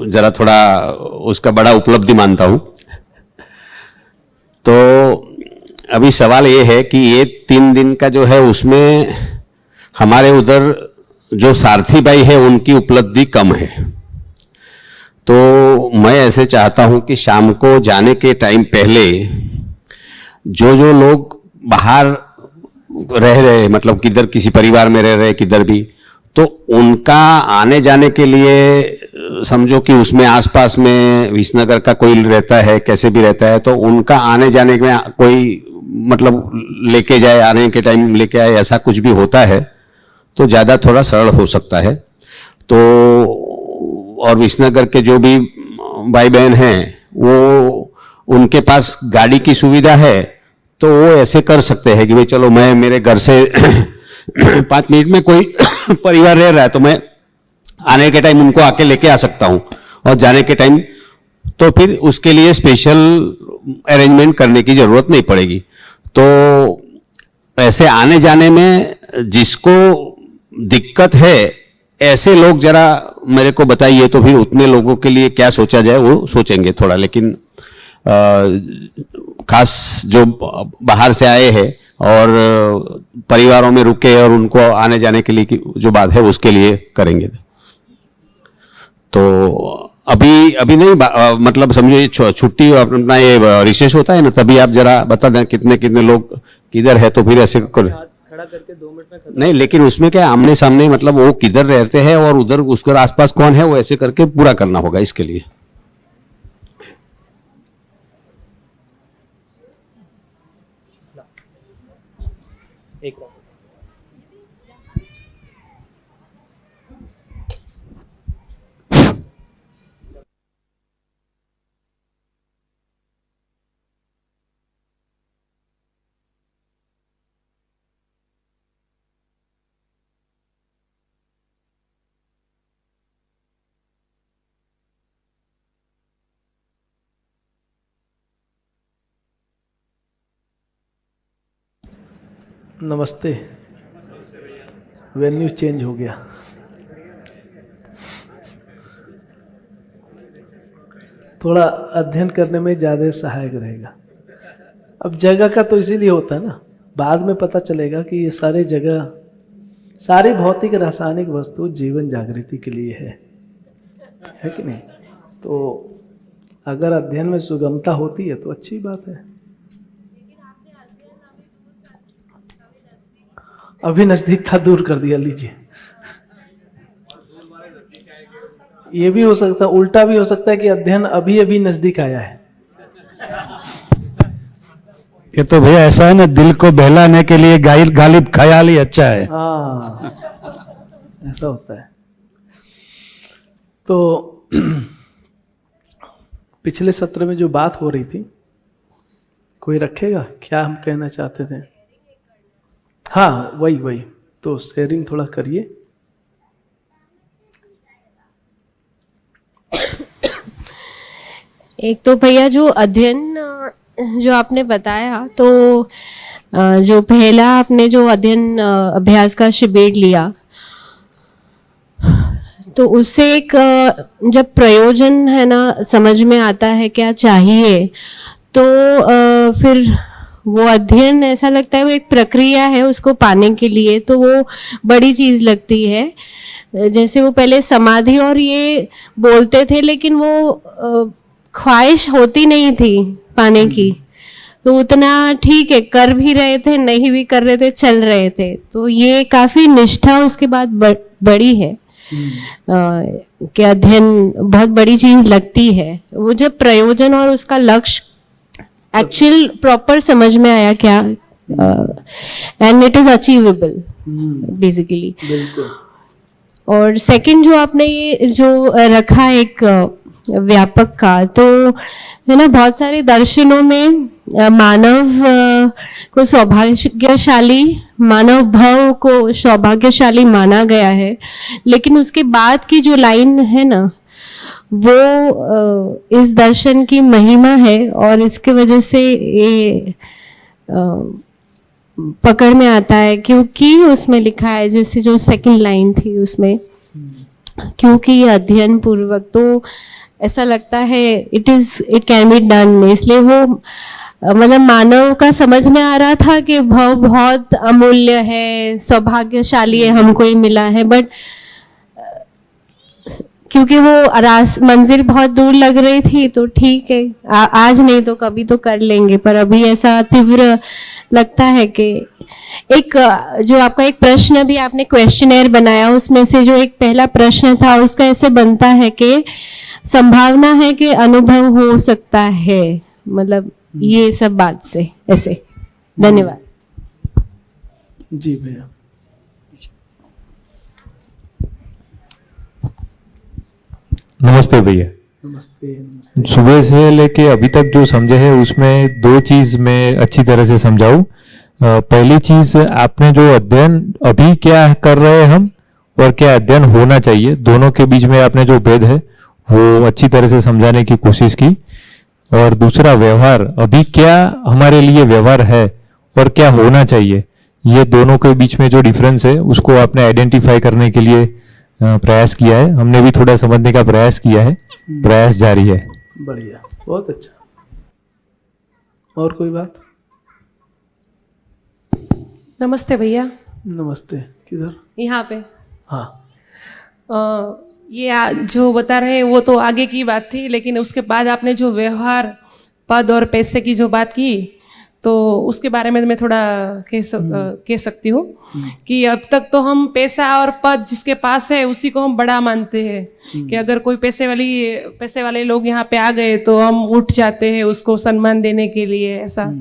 जरा थोड़ा उसका बड़ा उपलब्धि मानता हूं। तो अभी सवाल ये है कि ये 3 दिन का जो है उसमें हमारे उधर जो सारथी भाई है उनकी उपलब्धि कम है। तो मैं ऐसे चाहता हूं कि शाम को जाने के टाइम पहले जो जो लोग बाहर रह रहे, मतलब किधर किसी परिवार में रह रहे किधर भी, तो उनका आने जाने के लिए समझो कि उसमें आसपास में विसनगर का कोई रहता है, कैसे भी रहता है, तो उनका आने जाने में कोई मतलब लेके जाए, आने के टाइम लेके आए, ऐसा कुछ भी होता है तो ज़्यादा थोड़ा सरल हो सकता है। तो और विसनगर के जो भी भाई बहन हैं वो उनके पास गाड़ी की सुविधा है तो वो ऐसे कर सकते हैं कि भाई चलो मैं मेरे घर से 5 मिनट में कोई परिवार रह रहा है तो मैं आने के टाइम उनको आके लेके आ सकता हूं, और जाने के टाइम तो फिर उसके लिए स्पेशल अरेंजमेंट करने की जरूरत नहीं पड़ेगी। तो ऐसे आने जाने में जिसको दिक्कत है ऐसे लोग जरा मेरे को बताइए, तो फिर उतने लोगों के लिए क्या सोचा जाए वो सोचेंगे थोड़ा। लेकिन खास जो बाहर से आए हैं और परिवारों में रुके और उनको आने जाने के लिए जो बात है उसके लिए करेंगे। तो अभी नहीं, मतलब समझो ये छुट्टी अपना ये रिसेस होता है ना, तभी आप जरा बता दें कितने कितने लोग किधर है, तो फिर ऐसे कर खड़ा करके 2 मिनट में खत्म। नहीं, लेकिन उसमें क्या आमने सामने, मतलब वो किधर रहते हैं और उधर उसके आसपास कौन है वो ऐसे करके पूरा करना होगा इसके लिए। एक नमस्ते। वेन्यू चेंज हो गया। थोड़ा अध्ययन करने में ज़्यादा सहायक रहेगा। अब जगह का तो इसीलिए होता है ना, बाद में पता चलेगा कि ये सारी जगह, सारी भौतिक रासायनिक वस्तु जीवन जागृति के लिए है कि नहीं। तो अगर अध्ययन में सुगमता होती है तो अच्छी बात है। अभी नजदीक था, दूर कर दिया, लीजिए। ये भी हो सकता है, उल्टा भी हो सकता है कि अध्ययन अभी अभी नजदीक आया है। ये तो भैया ऐसा है ना, दिल को बहलाने के लिए गालिब ख्याल ही अच्छा है। हाँ, ऐसा होता है। तो पिछले सत्र में जो बात हो रही थी, कोई रखेगा क्या हम कहना चाहते थे? हाँ, वही तो शेयरिंग थोड़ा करिए। एक तो भैया जो अध्ययन जो आपने बताया, तो जो पहला आपने जो अध्ययन अभ्यास का शिविर लिया, तो उससे एक जब प्रयोजन है ना समझ में आता है क्या चाहिए, तो फिर वो अध्ययन ऐसा लगता है वो एक प्रक्रिया है उसको पाने के लिए, तो वो बड़ी चीज़ लगती है। जैसे वो पहले समाधि और ये बोलते थे, लेकिन वो ख्वाहिश होती नहीं थी पाने की, तो उतना ठीक है, कर भी रहे थे, नहीं भी कर रहे थे, चल रहे थे। तो ये काफ़ी निष्ठा उसके बाद बड़ी है कि अध्ययन बहुत बड़ी चीज़ लगती है। वो जब प्रयोजन और उसका लक्ष्य एक्चुअल प्रॉपर समझ में आया क्या, and it is achievable basically. और सेकंड जो आपने ये जो रखा एक व्यापक का, तो है ना, बहुत सारे दर्शनों में मानव को सौभाग्यशाली, मानव भाव को सौभाग्यशाली माना गया है, लेकिन उसके बाद की जो लाइन है ना, वो इस दर्शन की महिमा है, और इसके वजह से ये पकड़ में आता है, क्योंकि उसमें लिखा है, जैसे जो सेकंड लाइन थी उसमें, क्योंकि ये अध्ययन पूर्वक, तो ऐसा लगता है इट कैन बी डन। इसलिए वो मतलब मानव का समझ में आ रहा था कि भाव बहुत अमूल्य है, सौभाग्यशाली है, हमको ही मिला है, बट क्योंकि वो मंजिल बहुत दूर लग रही थी तो ठीक है, आज नहीं तो कभी तो कर लेंगे। पर अभी ऐसा तीव्र लगता है कि एक जो आपका एक प्रश्न भी आपने क्वेश्चनर बनाया, उसमें से जो एक पहला प्रश्न था उसका ऐसे बनता है कि संभावना है कि अनुभव हो सकता है, मतलब ये सब बात से ऐसे। धन्यवाद जी भैया। नमस्ते भैया। नमस्ते। सुबह से लेके अभी तक जो समझे है उसमें दो चीज मैं अच्छी तरह से समझाऊं। पहली चीज, आपने जो अध्ययन अभी क्या कर रहे हैं हम और क्या अध्ययन होना चाहिए, दोनों के बीच में आपने जो भेद है वो अच्छी तरह से समझाने की कोशिश की। और दूसरा, व्यवहार, अभी क्या हमारे लिए व्यवहार है और क्या होना चाहिए, ये दोनों के बीच में जो डिफरेंस है उसको आपने आइडेंटिफाई करने के लिए प्रयास किया है। हमने भी थोड़ा समझने का प्रयास किया है, प्रयास जारी है। बढ़िया, बहुत अच्छा। और कोई बात? नमस्ते भैया। नमस्ते। किधर? यहाँ पे। हाँ। ये जो बता रहे हैं वो तो आगे की बात थी, लेकिन उसके बाद आपने जो व्यवहार, पद और पैसे की जो बात की, तो उसके बारे में मैं थोड़ा कह सकती हूँ कि अब तक तो हम पैसा और पद जिसके पास है उसी को हम बड़ा मानते हैं, कि अगर कोई पैसे वाले लोग यहाँ पे आ गए तो हम उठ जाते हैं उसको सम्मान देने के लिए। ऐसा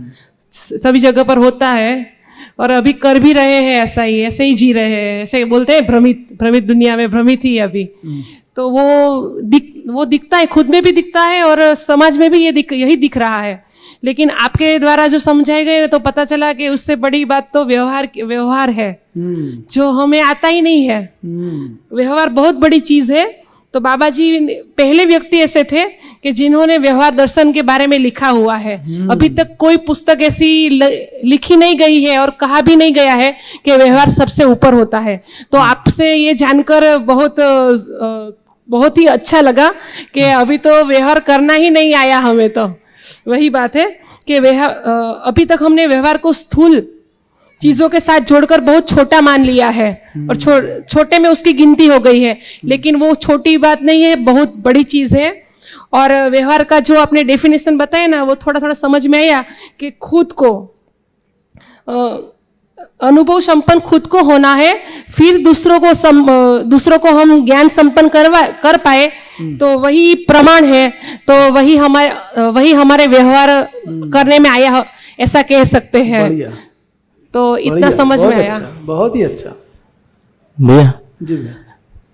सभी जगह पर होता है और अभी कर भी रहे हैं, ऐसे ही जी रहे हैं, ऐसे बोलते हैं भ्रमित दुनिया में भ्रमित ही अभी। तो वो दिखता है, खुद में भी दिखता है और समाज में भी यही दिख रहा है। लेकिन आपके द्वारा जो समझाए गए तो पता चला कि उससे बड़ी बात तो व्यवहार है, जो हमें आता ही नहीं है। व्यवहार बहुत बड़ी चीज है। तो बाबा जी पहले व्यक्ति ऐसे थे कि जिन्होंने व्यवहार दर्शन के बारे में लिखा हुआ है। अभी तक कोई पुस्तक ऐसी लिखी नहीं गई है और कहा भी नहीं गया है कि व्यवहार सबसे ऊपर होता है। तो आपसे ये जानकर बहुत ही अच्छा लगा कि अभी तो व्यवहार करना ही नहीं आया हमें। तो वही बात है कि अभी तक हमने व्यवहार को स्थूल चीजों के साथ जोड़कर बहुत छोटा मान लिया है और छोटे में उसकी गिनती हो गई है, लेकिन वो छोटी बात नहीं है, बहुत बड़ी चीज है। और व्यवहार का जो आपने डेफिनेशन बताया ना, वो थोड़ा थोड़ा समझ में आया कि खुद को अनुभव संपन्न खुद को होना है, फिर दूसरों को हम ज्ञान संपन्न कर पाए तो वही प्रमाण है। तो वही हमारे व्यवहार करने में आया, ऐसा कह सकते हैं। तो इतना समझ में आया। बहुत ही अच्छा भैया। जी भैया।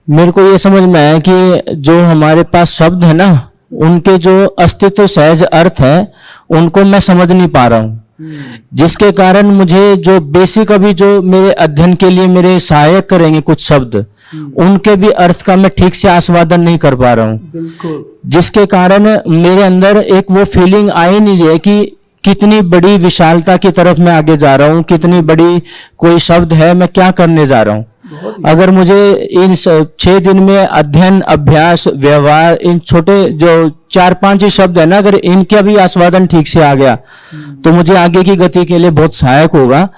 मेरे को ये समझ में आया कि जो हमारे पास शब्द है ना, उनके जो अस्तित्व सहज अर्थ है उनको मैं समझ नहीं पा रहा हूँ, जिसके कारण मुझे जो बेसिक अभी जो मेरे अध्ययन के लिए मेरे सहायक करेंगे कुछ शब्द, उनके भी अर्थ का मैं ठीक से आस्वादन नहीं कर पा रहा हूँ। बिल्कुल। जिसके कारण मेरे अंदर एक वो फीलिंग आई नहीं है कि कितनी बड़ी विशालता की तरफ मैं आगे जा रहा हूँ, कितनी बड़ी कोई शब्द है, मैं क्या करने जा रहा हूँ। अगर मुझे इन 6 दिन में अध्ययन, अभ्यास, व्यवहार, इन छोटे जो 4-5 ही शब्द है ना, अगर इनका भी आस्वादन ठीक से आ गया तो मुझे आगे की गति के लिए बहुत सहायक होगा।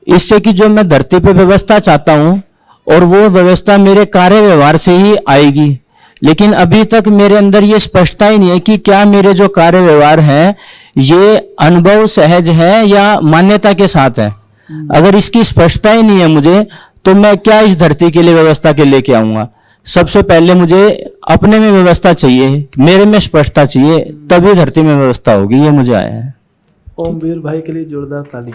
इससे कि जो मैं धरती पे व्यवस्था चाहता हूँ और वो व्यवस्था मेरे कार्य व्यवहार से ही आएगी। लेकिन अभी तक मेरे अंदर ये स्पष्टता ही नहीं है कि क्या मेरे जो कार्य व्यवहार है ये अनुभव सहज है या मान्यता के साथ है। अगर इसकी स्पष्टता ही नहीं है मुझे, तो मैं क्या इस धरती के लिए व्यवस्था के लेके आऊंगा। सबसे पहले मुझे अपने में व्यवस्था चाहिए, मेरे में स्पष्टता चाहिए, तभी धरती में व्यवस्था होगी। ये मुझे आया है। ओमवीर भाई के लिए जोरदार ताली।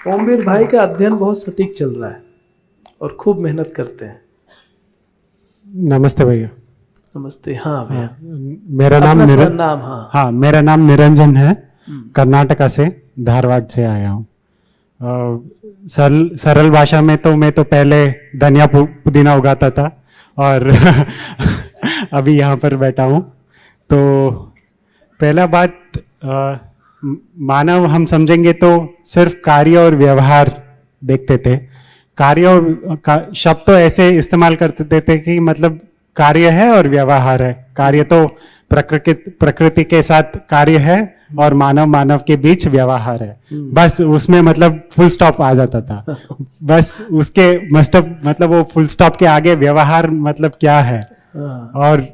ओमवीर भाई का अध्ययन बहुत सटीक चल रहा है और खूब मेहनत करते हैं। नमस्ते भैया। नमस्ते। हाँ भैया। मेरा नाम हाँ मेरा नाम निरंजन है। कर्नाटका से, धारवाड़ से आया हूँ। सरल भाषा में तो मैं तो पहले धनिया पुदीना उगाता था और अभी यहाँ पर बैठा हूँ। तो पहला बात, मानव हम समझेंगे तो सिर्फ कार्य और व्यवहार देखते थे, कार्य शब्द तो ऐसे इस्तेमाल करते देते कि मतलब कार्य है और व्यवहार है। कार्य तो प्रकृति के साथ कार्य है और मानव मानव के बीच व्यवहार है। बस उसमें मतलब फुल स्टॉप आ जाता था। बस उसके मतलब वो फुल स्टॉप के आगे व्यवहार मतलब क्या है और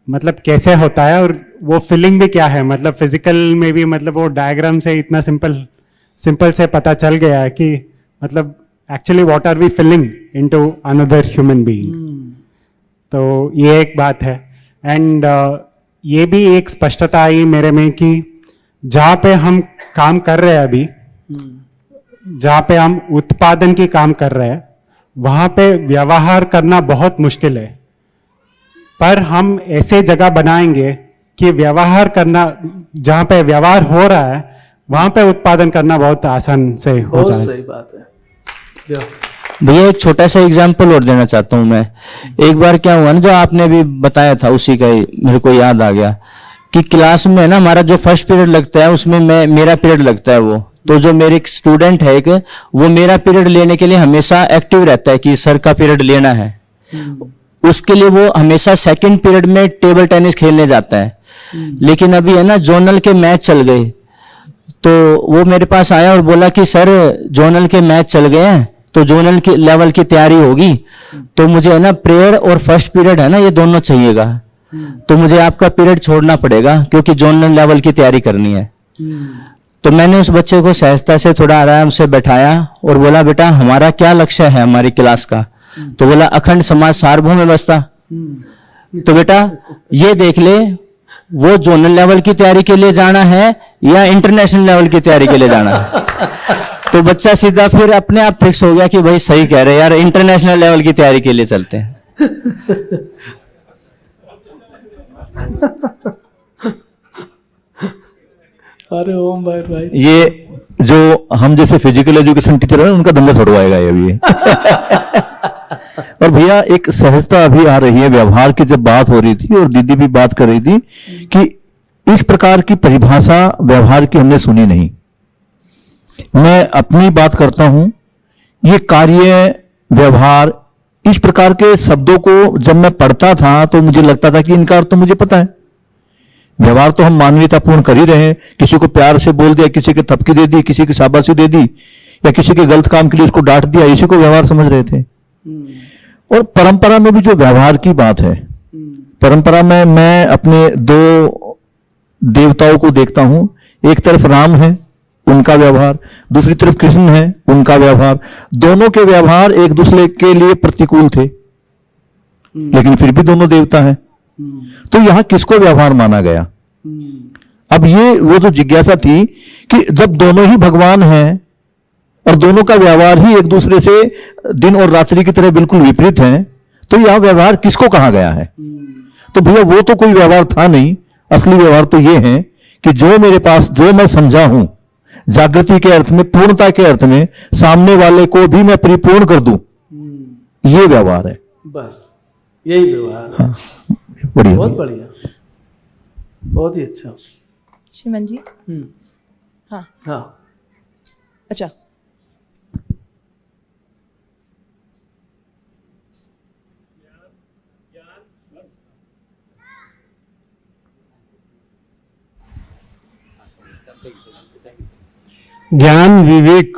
मतलब कैसे होता है और वो फीलिंग भी क्या है, मतलब फिजिकल में भी मतलब वो डायग्राम से इतना सिंपल से पता चल गया है कि मतलब actually what are we feeling into another human being. तो ये एक बात है। एंड ये भी एक स्पष्टता आई मेरे में कि जहाँ पे हम काम कर रहे हैं अभी, जहाँ पे हम उत्पादन की काम कर रहे हैं, वहाँ पे व्यवहार करना बहुत मुश्किल है। पर हम ऐसे जगह बनाएंगे कि व्यवहार करना, जहाँ पे व्यवहार हो रहा है वहाँ पे उत्पादन करना बहुत आसान से हो बहुत जाए। सही बात है। भैया एक छोटा सा एग्जाम्पल और देना चाहता हूँ मैं। एक बार क्या हुआ ना, जो आपने भी बताया था उसी का ही मेरे को याद आ गया कि क्लास में ना हमारा जो फर्स्ट पीरियड लगता है उसमें मेरा पीरियड लगता है। वो तो जो मेरे स्टूडेंट है एक, वो मेरा पीरियड लेने के लिए हमेशा एक्टिव रहता है कि सर का पीरियड लेना है। उसके लिए वो हमेशा सेकंड पीरियड में टेबल टेनिस खेलने जाता है। लेकिन अभी है ना जोनल के मैच चल गए, तो वो मेरे पास आया और बोला कि सर जोनल के मैच चल गए हैं तो जोनल की लेवल की तैयारी होगी, तो मुझे है ना प्रेयर और फर्स्ट पीरियड है ना ये दोनों चाहिएगा, तो मुझे आपका पीरियड छोड़ना पड़ेगा क्योंकि जोनल लेवल की तैयारी करनी है। तो मैंने उस बच्चे को सहजता से थोड़ा आराम से बैठाया और बोला बेटा हमारा क्या लक्ष्य है हमारी क्लास का, तो बोला अखंड समाज सार्वभौम व्यवस्था। तो बेटा ये देख ले वो जोनल लेवल की तैयारी के लिए जाना है या इंटरनेशनल लेवल की तैयारी के लिए जाना है। तो बच्चा सीधा फिर अपने आप फिक्स हो गया कि भाई सही कह रहे यार, इंटरनेशनल लेवल की तैयारी के लिए चलते हैं। अरे ओम भाई ये जो हम जैसे फिजिकल एजुकेशन टीचर है उनका धंधा छुड़वाएगा ये अभी। और भैया एक सहजता अभी आ रही है, व्यवहार की जब बात हो रही थी और दीदी भी बात कर रही थी कि इस प्रकार की परिभाषा व्यवहार की हमने सुनी नहीं। मैं अपनी बात करता हूं, ये कार्य व्यवहार इस प्रकार के शब्दों को जब मैं पढ़ता था तो मुझे लगता था कि इनका अर्थ तो मुझे पता है। व्यवहार तो हम मानवीयतापूर्ण कर ही रहे हैं, किसी को प्यार से बोल दिया, किसी की थपकी दे दी, किसी की शाबाशी दे दी या किसी के गलत काम के लिए उसको डांट दिया, इसी को व्यवहार समझ रहे थे। और परंपरा में भी जो व्यवहार की बात है, परंपरा में मैं अपने दो देवताओं को देखता हूं, एक तरफ राम है उनका व्यवहार, दूसरी तरफ कृष्ण है उनका व्यवहार। दोनों के व्यवहार एक दूसरे के लिए प्रतिकूल थे, लेकिन फिर भी दोनों देवता हैं। तो यहां किसको व्यवहार माना गया? अब ये वो जो जिज्ञासा थी कि जब दोनों ही भगवान हैं और दोनों का व्यवहार ही एक दूसरे से दिन और रात्रि की तरह बिल्कुल विपरीत है, तो यह व्यवहार किसको कहा गया है? तो भैया वो तो कोई व्यवहार था नहीं। असली व्यवहार तो ये है कि जो मेरे पास, जो मैं समझा हूं जागृति के अर्थ में, पूर्णता के अर्थ में, सामने वाले को भी मैं परिपूर्ण कर दूं, ये व्यवहार है। बस यही व्यवहार है। हाँ, बढ़िया, बहुत बढ़िया, बहुत ही अच्छा। श्रीमान जी। हाँ हाँ अच्छा, ज्ञान विवेक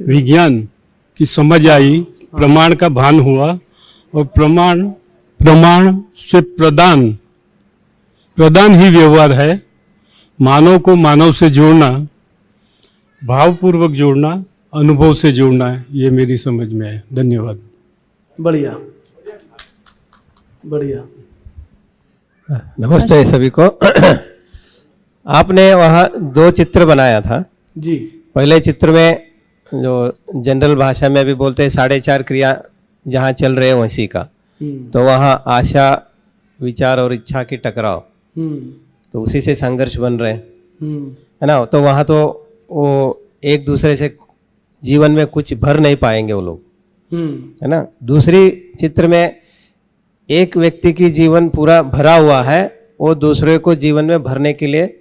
विज्ञान की समझ आई, प्रमाण का भान हुआ और प्रमाण से प्रदान ही व्यवहार है। मानव को मानव से जोड़ना, भावपूर्वक जोड़ना, अनुभव से जोड़ना है, ये मेरी समझ में है। धन्यवाद। बढ़िया बढ़िया। नमस्ते सभी को। आपने वहाँ 2 चित्र बनाया था जी। पहले चित्र में जो जनरल भाषा में भी बोलते हैं 4.5 क्रिया जहाँ चल रहे हैं वैसी का, तो वहाँ आशा, विचार और इच्छा की टकराव, तो उसी से संघर्ष बन रहे हैं, है ना। तो वहाँ तो वो एक दूसरे से जीवन में कुछ भर नहीं पाएंगे वो लोग, है ना। दूसरी चित्र में एक व्यक्ति की जीवन पूरा भरा हुआ है, वो दूसरे को जीवन में भरने के लिए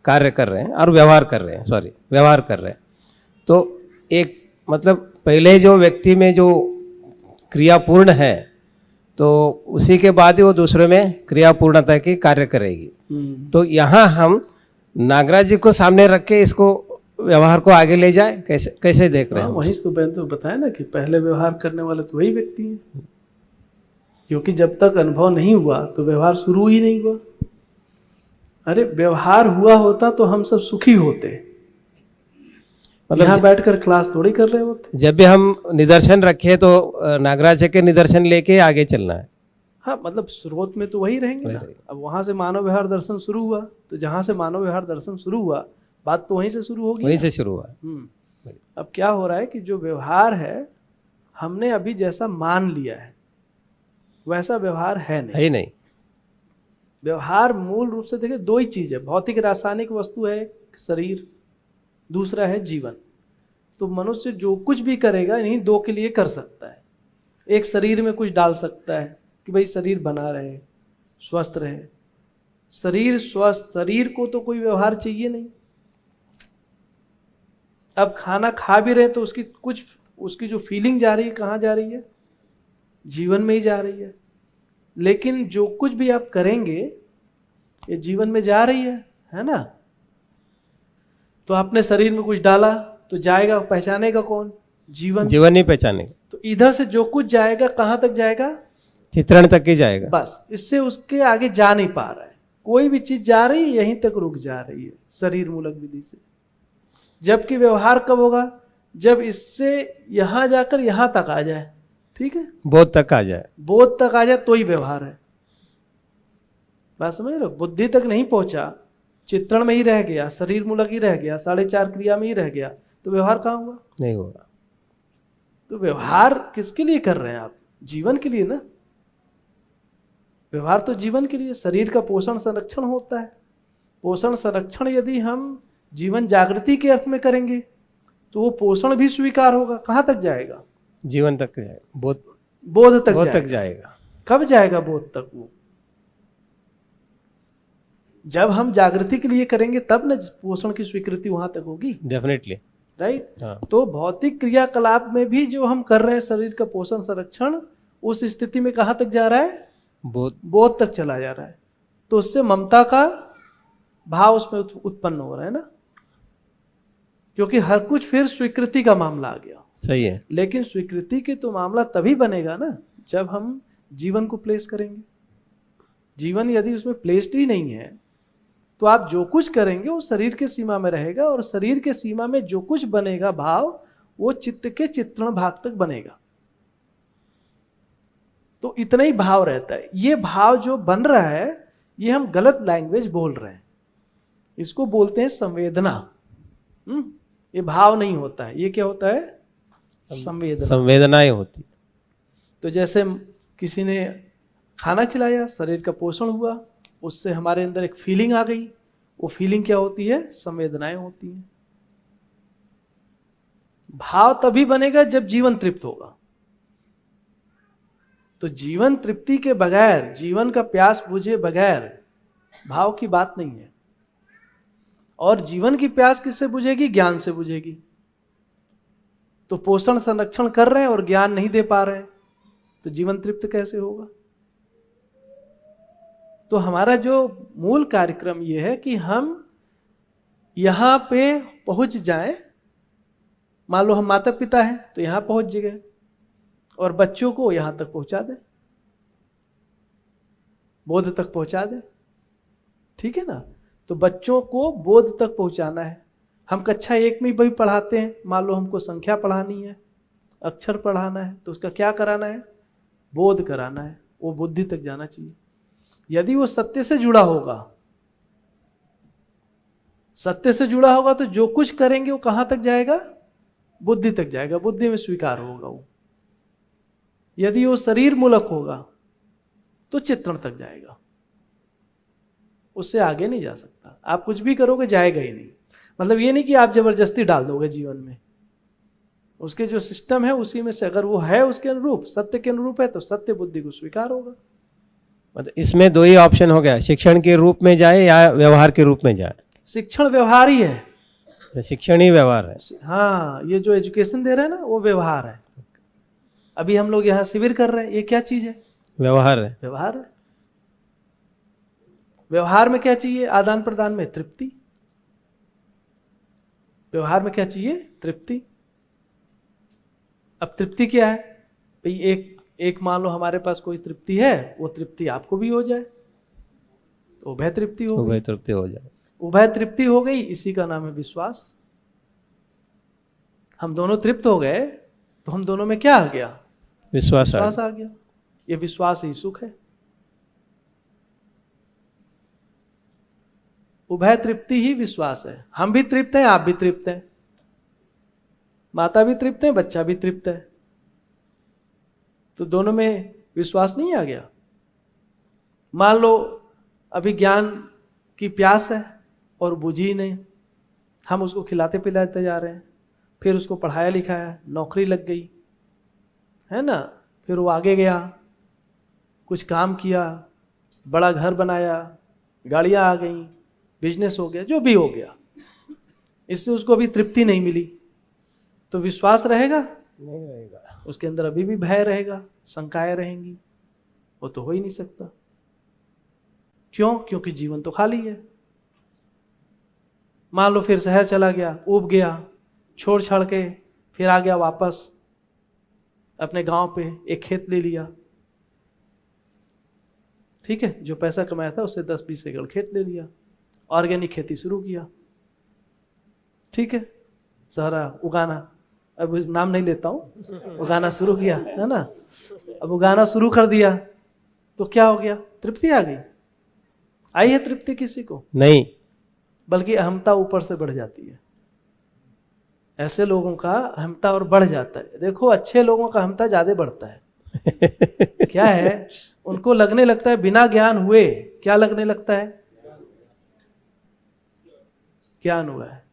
कार्य कर रहे हैं और व्यवहार कर रहे हैं, व्यवहार कर रहे हैं। तो एक मतलब पहले जो व्यक्ति में जो क्रिया पूर्ण है तो उसी के बाद ही वो दूसरे में क्रिया पूर्णता की कार्य करेगी। तो यहाँ हम नागराज जी को सामने रख के इसको व्यवहार को आगे ले जाए, कैसे कैसे देख रहे हैं? वहीं तो मैंने तो बताया ना कि पहले व्यवहार करने वाले तो वही व्यक्ति हैं, क्योंकि जब तक अनुभव नहीं हुआ तो व्यवहार शुरू ही नहीं हुआ। अरे व्यवहार हुआ होता तो हम सब सुखी होते, मतलब यहाँ बैठकर क्लास थोड़ी कर रहे होते। जब भी हम निदर्शन रखे तो नागराज के निदर्शन लेके आगे चलना है। हाँ, मतलब स्रोत में तो वही रहेंगे ना। अब वहां से मानव व्यवहार दर्शन शुरू हुआ, तो जहां से मानव व्यवहार दर्शन शुरू हुआ बात तो वहीं से शुरू होगी, वहीं से शुरू हुआ। अब क्या हो रहा है कि जो व्यवहार है हमने अभी जैसा मान लिया है वैसा व्यवहार है नहीं। व्यवहार मूल रूप से देखिए दो ही चीज है, भौतिक रासायनिक वस्तु है शरीर, दूसरा है जीवन। तो मनुष्य जो कुछ भी करेगा इन्हीं दो के लिए कर सकता है। एक शरीर में कुछ डाल सकता है कि भाई शरीर बना रहे, स्वस्थ रहे। शरीर स्वस्थ, शरीर को तो कोई व्यवहार चाहिए नहीं। अब खाना खा भी रहे तो उसकी जो फीलिंग जा रही है कहाँ जा रही है? जीवन में ही जा रही है। लेकिन जो कुछ भी आप करेंगे ये जीवन में जा रही है ना? तो आपने शरीर में कुछ डाला तो जाएगा, पहचानेगा कौन? जीवन ही पहचानेगा। तो इधर से जो कुछ जाएगा कहाँ तक जाएगा? चित्रण तक ही जाएगा। बस, इससे उसके आगे जा नहीं पा रहा है। कोई भी चीज जा रही है यहीं तक रुक जा रही है शरीर मूलक विधि से। जबकि व्यवहार कब होगा? जब इससे यहां जाकर यहां तक आ जाए। ठीक है, बोध तक आ जाए, बोध तक आ जाए तो ही व्यवहार है। बात समझ रहे हो? बुद्धि तक नहीं पहुंचा, चित्रण में ही रह गया, शरीर मूलक ही रह गया, 4.5 क्रिया में ही रह गया, तो व्यवहार कहाँ हुआ? नहीं होगा। तो व्यवहार किसके लिए कर रहे हैं आप? जीवन के लिए ना। व्यवहार तो जीवन के लिए। शरीर का पोषण संरक्षण होता है। पोषण संरक्षण यदि हम जीवन जागृति के अर्थ में करेंगे तो वो पोषण भी स्वीकार होगा। कहाँ तक जाएगा? जीवन तक जाएगा, बोध तक जाएगा। कब जाएगा बोध तक? वो जब हम जागृति के लिए करेंगे तब न पोषण की स्वीकृति वहां तक होगी। Definitely, right. तो भौतिक क्रियाकलाप में भी जो हम कर रहे हैं शरीर का पोषण संरक्षण, उस स्थिति में कहाँ तक जा रहा है? बोध तक चला जा रहा है। तो उससे ममता का भाव उसमें उत्पन्न हो रहा है ना, क्योंकि हर कुछ फिर स्वीकृति का मामला आ गया। सही है। लेकिन स्वीकृति के तो मामला तभी बनेगा ना जब हम जीवन को प्लेस करेंगे। जीवन यदि उसमें प्लेस्ड ही नहीं है तो आप जो कुछ करेंगे वो शरीर के सीमा में रहेगा, और शरीर के सीमा में जो कुछ बनेगा भाव वो चित्त के चित्रण भाग तक बनेगा। तो इतना ही भाव रहता है। ये भाव जो बन रहा है ये हम गलत लैंग्वेज बोल रहे हैं। इसको बोलते हैं संवेदना। ये भाव नहीं होता है। ये क्या होता है? संवेदनाएं होती। तो जैसे किसी ने खाना खिलाया, शरीर का पोषण हुआ, उससे हमारे अंदर एक फीलिंग आ गई। वो फीलिंग क्या होती है? संवेदनाएं होती हैं। भाव तभी बनेगा जब जीवन तृप्त होगा। तो जीवन तृप्ति के बगैर, जीवन का प्यास बुझे बगैर भाव की बात नहीं है। और जीवन की प्यास किससे बुझेगी? ज्ञान से बुझेगी। तो पोषण संरक्षण कर रहे हैं और ज्ञान नहीं दे पा रहे हैं तो जीवन तृप्त कैसे होगा? तो हमारा जो मूल कार्यक्रम ये है कि हम यहां पे पहुंच जाएं। मान लो हम माता पिता हैं तो यहां पहुंच गए, और बच्चों को यहां तक पहुंचा दें, बोध तक पहुंचा दें। ठीक है ना? तो बच्चों को बोध तक पहुंचाना है। हम कक्षा 1 में भी पढ़ाते हैं। मान लो हमको संख्या पढ़ानी है, अक्षर पढ़ाना है, तो उसका क्या कराना है? बोध कराना है। वो बुद्धि तक जाना चाहिए। यदि वो सत्य से जुड़ा होगा, सत्य से जुड़ा होगा तो जो कुछ करेंगे वो कहां तक जाएगा? बुद्धि तक जाएगा। बुद्धि में स्वीकार होगा वो। यदि वो शरीर मूलक होगा तो चित्रण तक जाएगा। उससे आगे नहीं जा सकता। आप कुछ भी करोगे जाएगा ही नहीं। मतलब ये नहीं कि आप जबरदस्ती डाल दोगे जीवन में। उसके जो सिस्टम है उसी में से अगर वो है उसके अनुरूप, सत्य के अनुरूप है, तो सत्य बुद्धि को स्वीकार होगा। मतलब इसमें दो ही ऑप्शन हो गया, शिक्षण के रूप में जाए या व्यवहार के रूप में जाए। शिक्षण व्यवहार ही है। तो शिक्षण ही व्यवहार है। हाँ, ये जो एजुकेशन दे रहे हैं ना वो व्यवहार है। अभी हम लोग यहाँ शिविर कर रहे हैं, ये क्या चीज है? व्यवहार है। व्यवहार है। व्यवहार में क्या चाहिए? आदान प्रदान में तृप्ति। व्यवहार में क्या चाहिए? तृप्ति। अब तृप्ति क्या है भाई? एक मान लो हमारे पास कोई तृप्ति है, वो तृप्ति आपको भी हो जाए तो उभय तृप्ति हो गई। उभय तृप्ति हो जाए। उभय तृप्ति हो गई, इसी का नाम है विश्वास। हम दोनों तृप्त हो गए तो हम दोनों में क्या आ गया? विश्वास आ गया। ये विश्वास ही सुख है। उभय तृप्ति ही विश्वास है। हम भी तृप्त हैं, आप भी तृप्त हैं, माता भी तृप्त है, बच्चा भी तृप्त है, तो दोनों में विश्वास नहीं आ गया? मान लो अभी ज्ञान की प्यास है और बुझी नहीं, हम उसको खिलाते पिलाते जा रहे हैं, फिर उसको पढ़ाया लिखाया, नौकरी लग गई है ना, फिर वो आगे गया, कुछ काम किया, बड़ा घर बनाया, गाड़ियां आ गई, बिजनेस हो गया, जो भी हो गया, इससे उसको अभी तृप्ति नहीं मिली, तो विश्वास रहेगा? नहीं रहेगा। उसके अंदर अभी भी भय रहेगा, शंकाएं रहेंगी, वो तो हो ही नहीं सकता। क्यों? क्योंकि जीवन तो खाली है। मान लो फिर शहर चला गया, ऊब गया, छोड़ छाड़ के फिर आ गया वापस अपने गांव पे, एक खेत ले लिया, ठीक है, जो पैसा कमाया था उससे 10-20 एकड़ खेत ले लिया, ऑर्गेनिक खेती शुरू किया, ठीक है, सारा उगाना, अब नाम नहीं लेता हूं, उगाना शुरू किया है ना। अब उगाना शुरू कर दिया तो क्या हो गया? तृप्ति आ गई? आई है तृप्ति किसी को? नहीं, बल्कि अहमता ऊपर से बढ़ जाती है। ऐसे लोगों का अहमता और बढ़ जाता है। देखो, अच्छे लोगों का अहमता ज्यादा बढ़ता है। क्या है? उनको लगने लगता है बिना ज्ञान हुए, क्या लगने लगता है? ज्ञान हुआ है।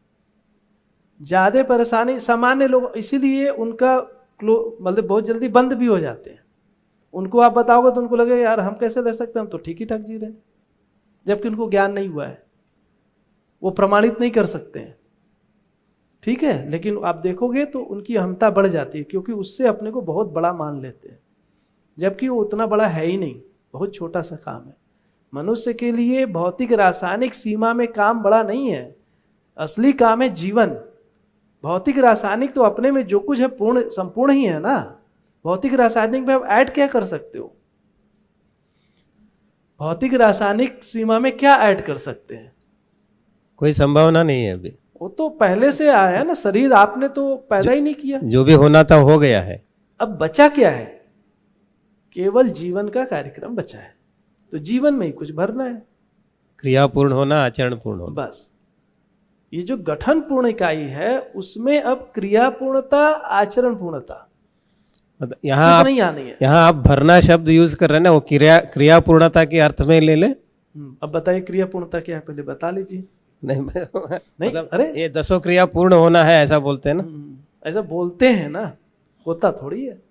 ज्यादा परेशानी सामान्य लोग, इसीलिए उनका मतलब बहुत जल्दी बंद भी हो जाते हैं। उनको आप बताओगे तो उनको लगेगा यार हम कैसे रह सकते हैं, हम तो ठीक ही ठाक जी रहे हैं, जबकि उनको ज्ञान नहीं हुआ है, वो प्रमाणित नहीं कर सकते हैं, ठीक है। लेकिन आप देखोगे तो उनकी अहमता बढ़ जाती है, क्योंकि उससे अपने को बहुत बड़ा मान लेते हैं, जबकि वो उतना बड़ा है ही नहीं, बहुत छोटा सा काम है। मनुष्य के लिए भौतिक रासायनिक सीमा में काम बड़ा नहीं है, असली काम है जीवन। भौतिक रासायनिक तो अपने में जो कुछ है पूर्ण संपूर्ण ही है ना। भौतिक रासायनिक में आप ऐड क्या कर सकते हो? भौतिक रासायनिक सीमा में क्या ऐड कर सकते हैं? कोई संभावना नहीं है अभी। वो तो पहले से आया है ना, शरीर आपने तो पैदा ही नहीं किया, जो भी होना था हो गया है। अब बचा क्या है? केवल जीवन का कार्यक्रम बचा है, तो जीवन में ही कुछ भरना है। क्रिया पूर्ण होना, आचरण पूर्ण होना, बस। ये जो गठन पूर्ण इकाई है उसमें अब क्रिया पूर्णता, आचरण पूर्णता मतलब यहाँ आप भरना शब्द यूज कर रहे हैं ना, वो क्रिया पूर्णता के अर्थ में ले ले। अब बताइए क्रिया पूर्णता क्या है, पहले बता लीजिए। नहीं, मतलब अरे ये 10 क्रिया पूर्ण होना है ऐसा बोलते हैं ना। ऐसा बोलते हैं ना, होता थोड़ी है।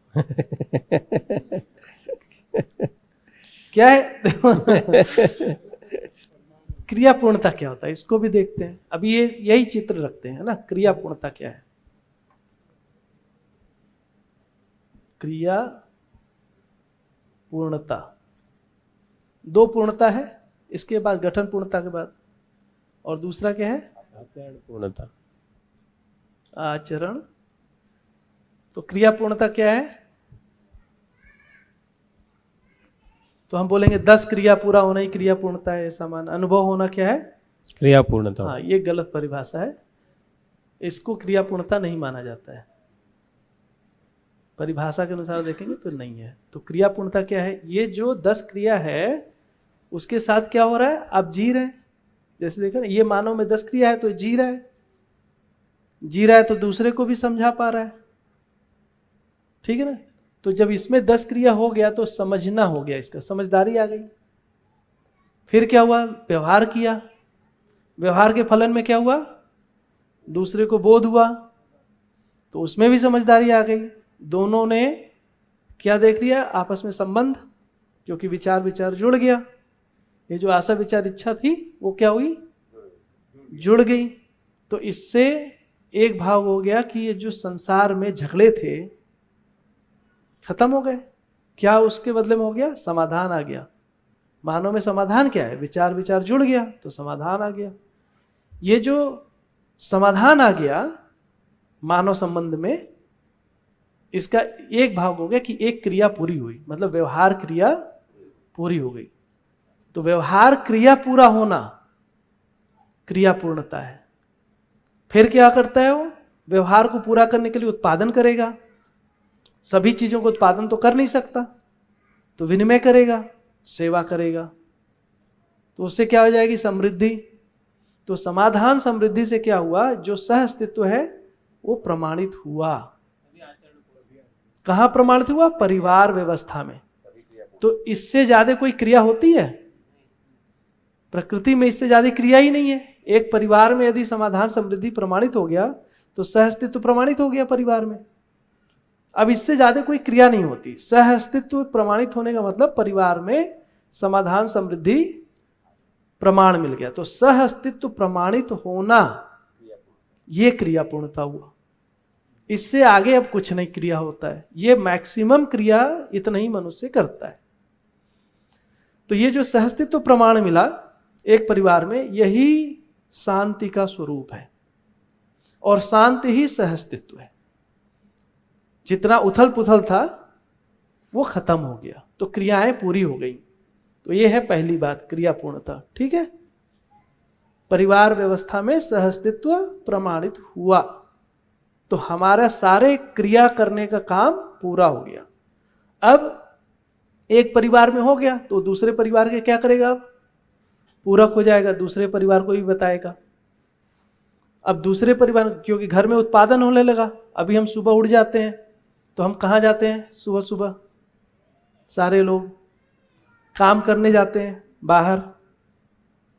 क्या है? क्रिया पूर्णता क्या होता है, इसको भी देखते हैं। अभी ये यही चित्र रखते हैं ना, क्रिया पूर्णता क्या है। क्रिया पूर्णता, 2 पूर्णता है, इसके बाद गठन पूर्णता के बाद, और दूसरा क्या है? आचरण पूर्णता। आचरण। तो क्रिया पूर्णता क्या है? तो हम बोलेंगे 10 क्रिया पूरा होना ही क्रिया पूर्णता है, ऐसा मान। अनुभव होना क्या है? क्रिया पूर्णता। हाँ, ये गलत परिभाषा है, इसको क्रिया पूर्णता नहीं माना जाता है। परिभाषा के अनुसार देखेंगे तो नहीं है। तो क्रिया पूर्णता क्या है? ये जो 10 क्रिया है उसके साथ क्या हो रहा है? आप जी रहे हैं। जैसे देखा ना, ये मानव में 10 क्रिया है तो जी रहा है, जी रहा है तो दूसरे को भी समझा पा रहा है, ठीक है ना। तो जब इसमें 10 क्रिया हो गया तो समझना हो गया, इसका समझदारी आ गई। फिर क्या हुआ? व्यवहार किया, व्यवहार के फलन में क्या हुआ? दूसरे को बोध हुआ, तो उसमें भी समझदारी आ गई। दोनों ने क्या देख लिया? आपस में संबंध, क्योंकि विचार विचार जुड़ गया। ये जो आशा विचार इच्छा थी वो क्या हुई? जुड़ गई। तो इससे एक भाव हो गया कि ये जो संसार में झगड़े थे खत्म हो गए। क्या उसके बदले में हो गया? समाधान आ गया। मानव में समाधान क्या है? विचार विचार जुड़ गया तो समाधान आ गया। ये जो समाधान आ गया मानव संबंध में, इसका एक भाग हो गया कि एक क्रिया पूरी हुई, मतलब व्यवहार क्रिया पूरी हो गई। तो व्यवहार क्रिया पूरा होना क्रिया पूर्णता है। फिर क्या करता है वो? व्यवहार को पूरा करने के लिए उत्पादन करेगा। सभी चीजों को उत्पादन तो कर नहीं सकता, तो विनिमय करेगा, सेवा करेगा, तो उससे क्या हो जाएगी? समृद्धि। तो समाधान समृद्धि से क्या हुआ? जो सह अस्तित्व है वो प्रमाणित हुआ। कहां प्रमाणित हुआ? परिवार व्यवस्था में। तो इससे ज्यादा कोई क्रिया होती है? प्रकृति में इससे ज्यादा क्रिया ही नहीं है। एक परिवार में यदि समाधान समृद्धि प्रमाणित हो गया तो सह अस्तित्व प्रमाणित हो गया परिवार में। अब इससे ज्यादा कोई क्रिया नहीं होती। सह अस्तित्व प्रमाणित होने का मतलब परिवार में समाधान समृद्धि प्रमाण मिल गया। तो सह अस्तित्व प्रमाणित होना ये क्रिया पूर्णता हुआ। इससे आगे अब कुछ नहीं क्रिया होता है। ये मैक्सिमम क्रिया इतना ही मनुष्य करता है। तो ये जो सहअस्तित्व प्रमाण मिला एक परिवार में, यही शांति का स्वरूप है और शांति ही सहअस्तित्व है। जितना उथल पुथल था वो खत्म हो गया, तो क्रियाएं पूरी हो गई। तो ये है पहली बात, क्रिया पूर्णता। ठीक है, परिवार व्यवस्था में सहअस्तित्व प्रमाणित हुआ तो हमारा सारे क्रिया करने का काम पूरा हो गया। अब एक परिवार में हो गया तो दूसरे परिवार के क्या करेगा? अब पूरक हो जाएगा, दूसरे परिवार को भी बताएगा। अब दूसरे परिवार, क्योंकि घर में उत्पादन होने लगा। अभी हम सुबह उठ जाते हैं तो हम कहाँ जाते हैं? सुबह सुबह सारे लोग काम करने जाते हैं बाहर।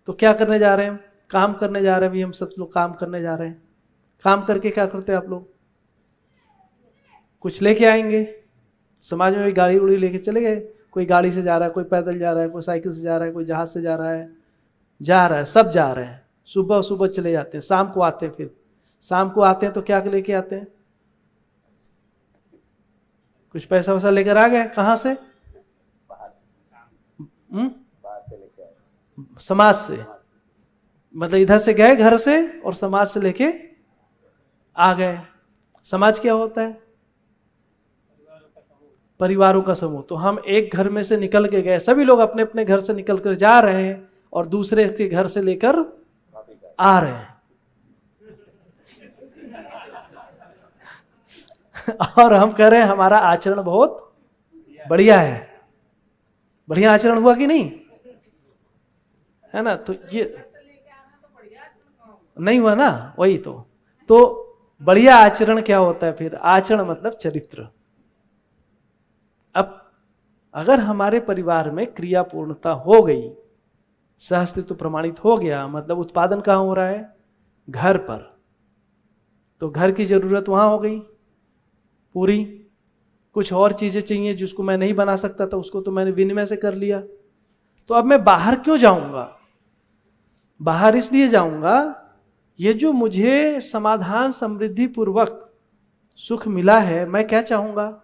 तो क्या करने जा रहे हैं? काम करने जा रहे हैं। भी हम सब लोग काम करने जा रहे हैं। काम करके क्या करते हैं आप लोग? कुछ लेके आएंगे। समाज में भी गाड़ी उड़ी लेके चले गए। कोई गाड़ी से जा रहा है, कोई पैदल जा रहा है, कोई साइकिल से जा रहा है, कोई जहाज से जा रहा है, सब जा रहे हैं। सुबह सुबह चले जाते हैं, शाम को आते हैं। फिर शाम को आते हैं तो क्या लेके आते हैं? कुछ पैसा वैसा लेकर आ गए। कहाँ से? समाज से। मतलब इधर से गए घर से और समाज से लेके आ गए। समाज क्या होता है? परिवारों का समूह। तो हम एक घर में से निकल के गए, सभी लोग अपने अपने घर से निकल कर जा रहे हैं और दूसरे के घर से लेकर आ रहे हैं। और हम कह रहे हैं हमारा आचरण बहुत बढ़िया है। बढ़िया आचरण हुआ कि नहीं? है ना? तो ये नहीं हुआ ना, वही तो बढ़िया आचरण क्या होता है फिर? आचरण मतलब चरित्र। अब अगर हमारे परिवार में क्रिया पूर्णता हो गई, सहअस्तित्व प्रमाणित हो गया, मतलब उत्पादन कहाँ हो रहा है? घर पर। तो घर की जरूरत वहां हो गई पूरी। कुछ और चीजें चाहिए जिसको मैं नहीं बना सकता था, उसको तो मैंने विनिमय से कर लिया। तो अब मैं बाहर क्यों जाऊंगा? बाहर इसलिए जाऊंगा, ये जो मुझे समाधान समृद्धि पूर्वक सुख मिला है, मैं क्या चाहूंगा?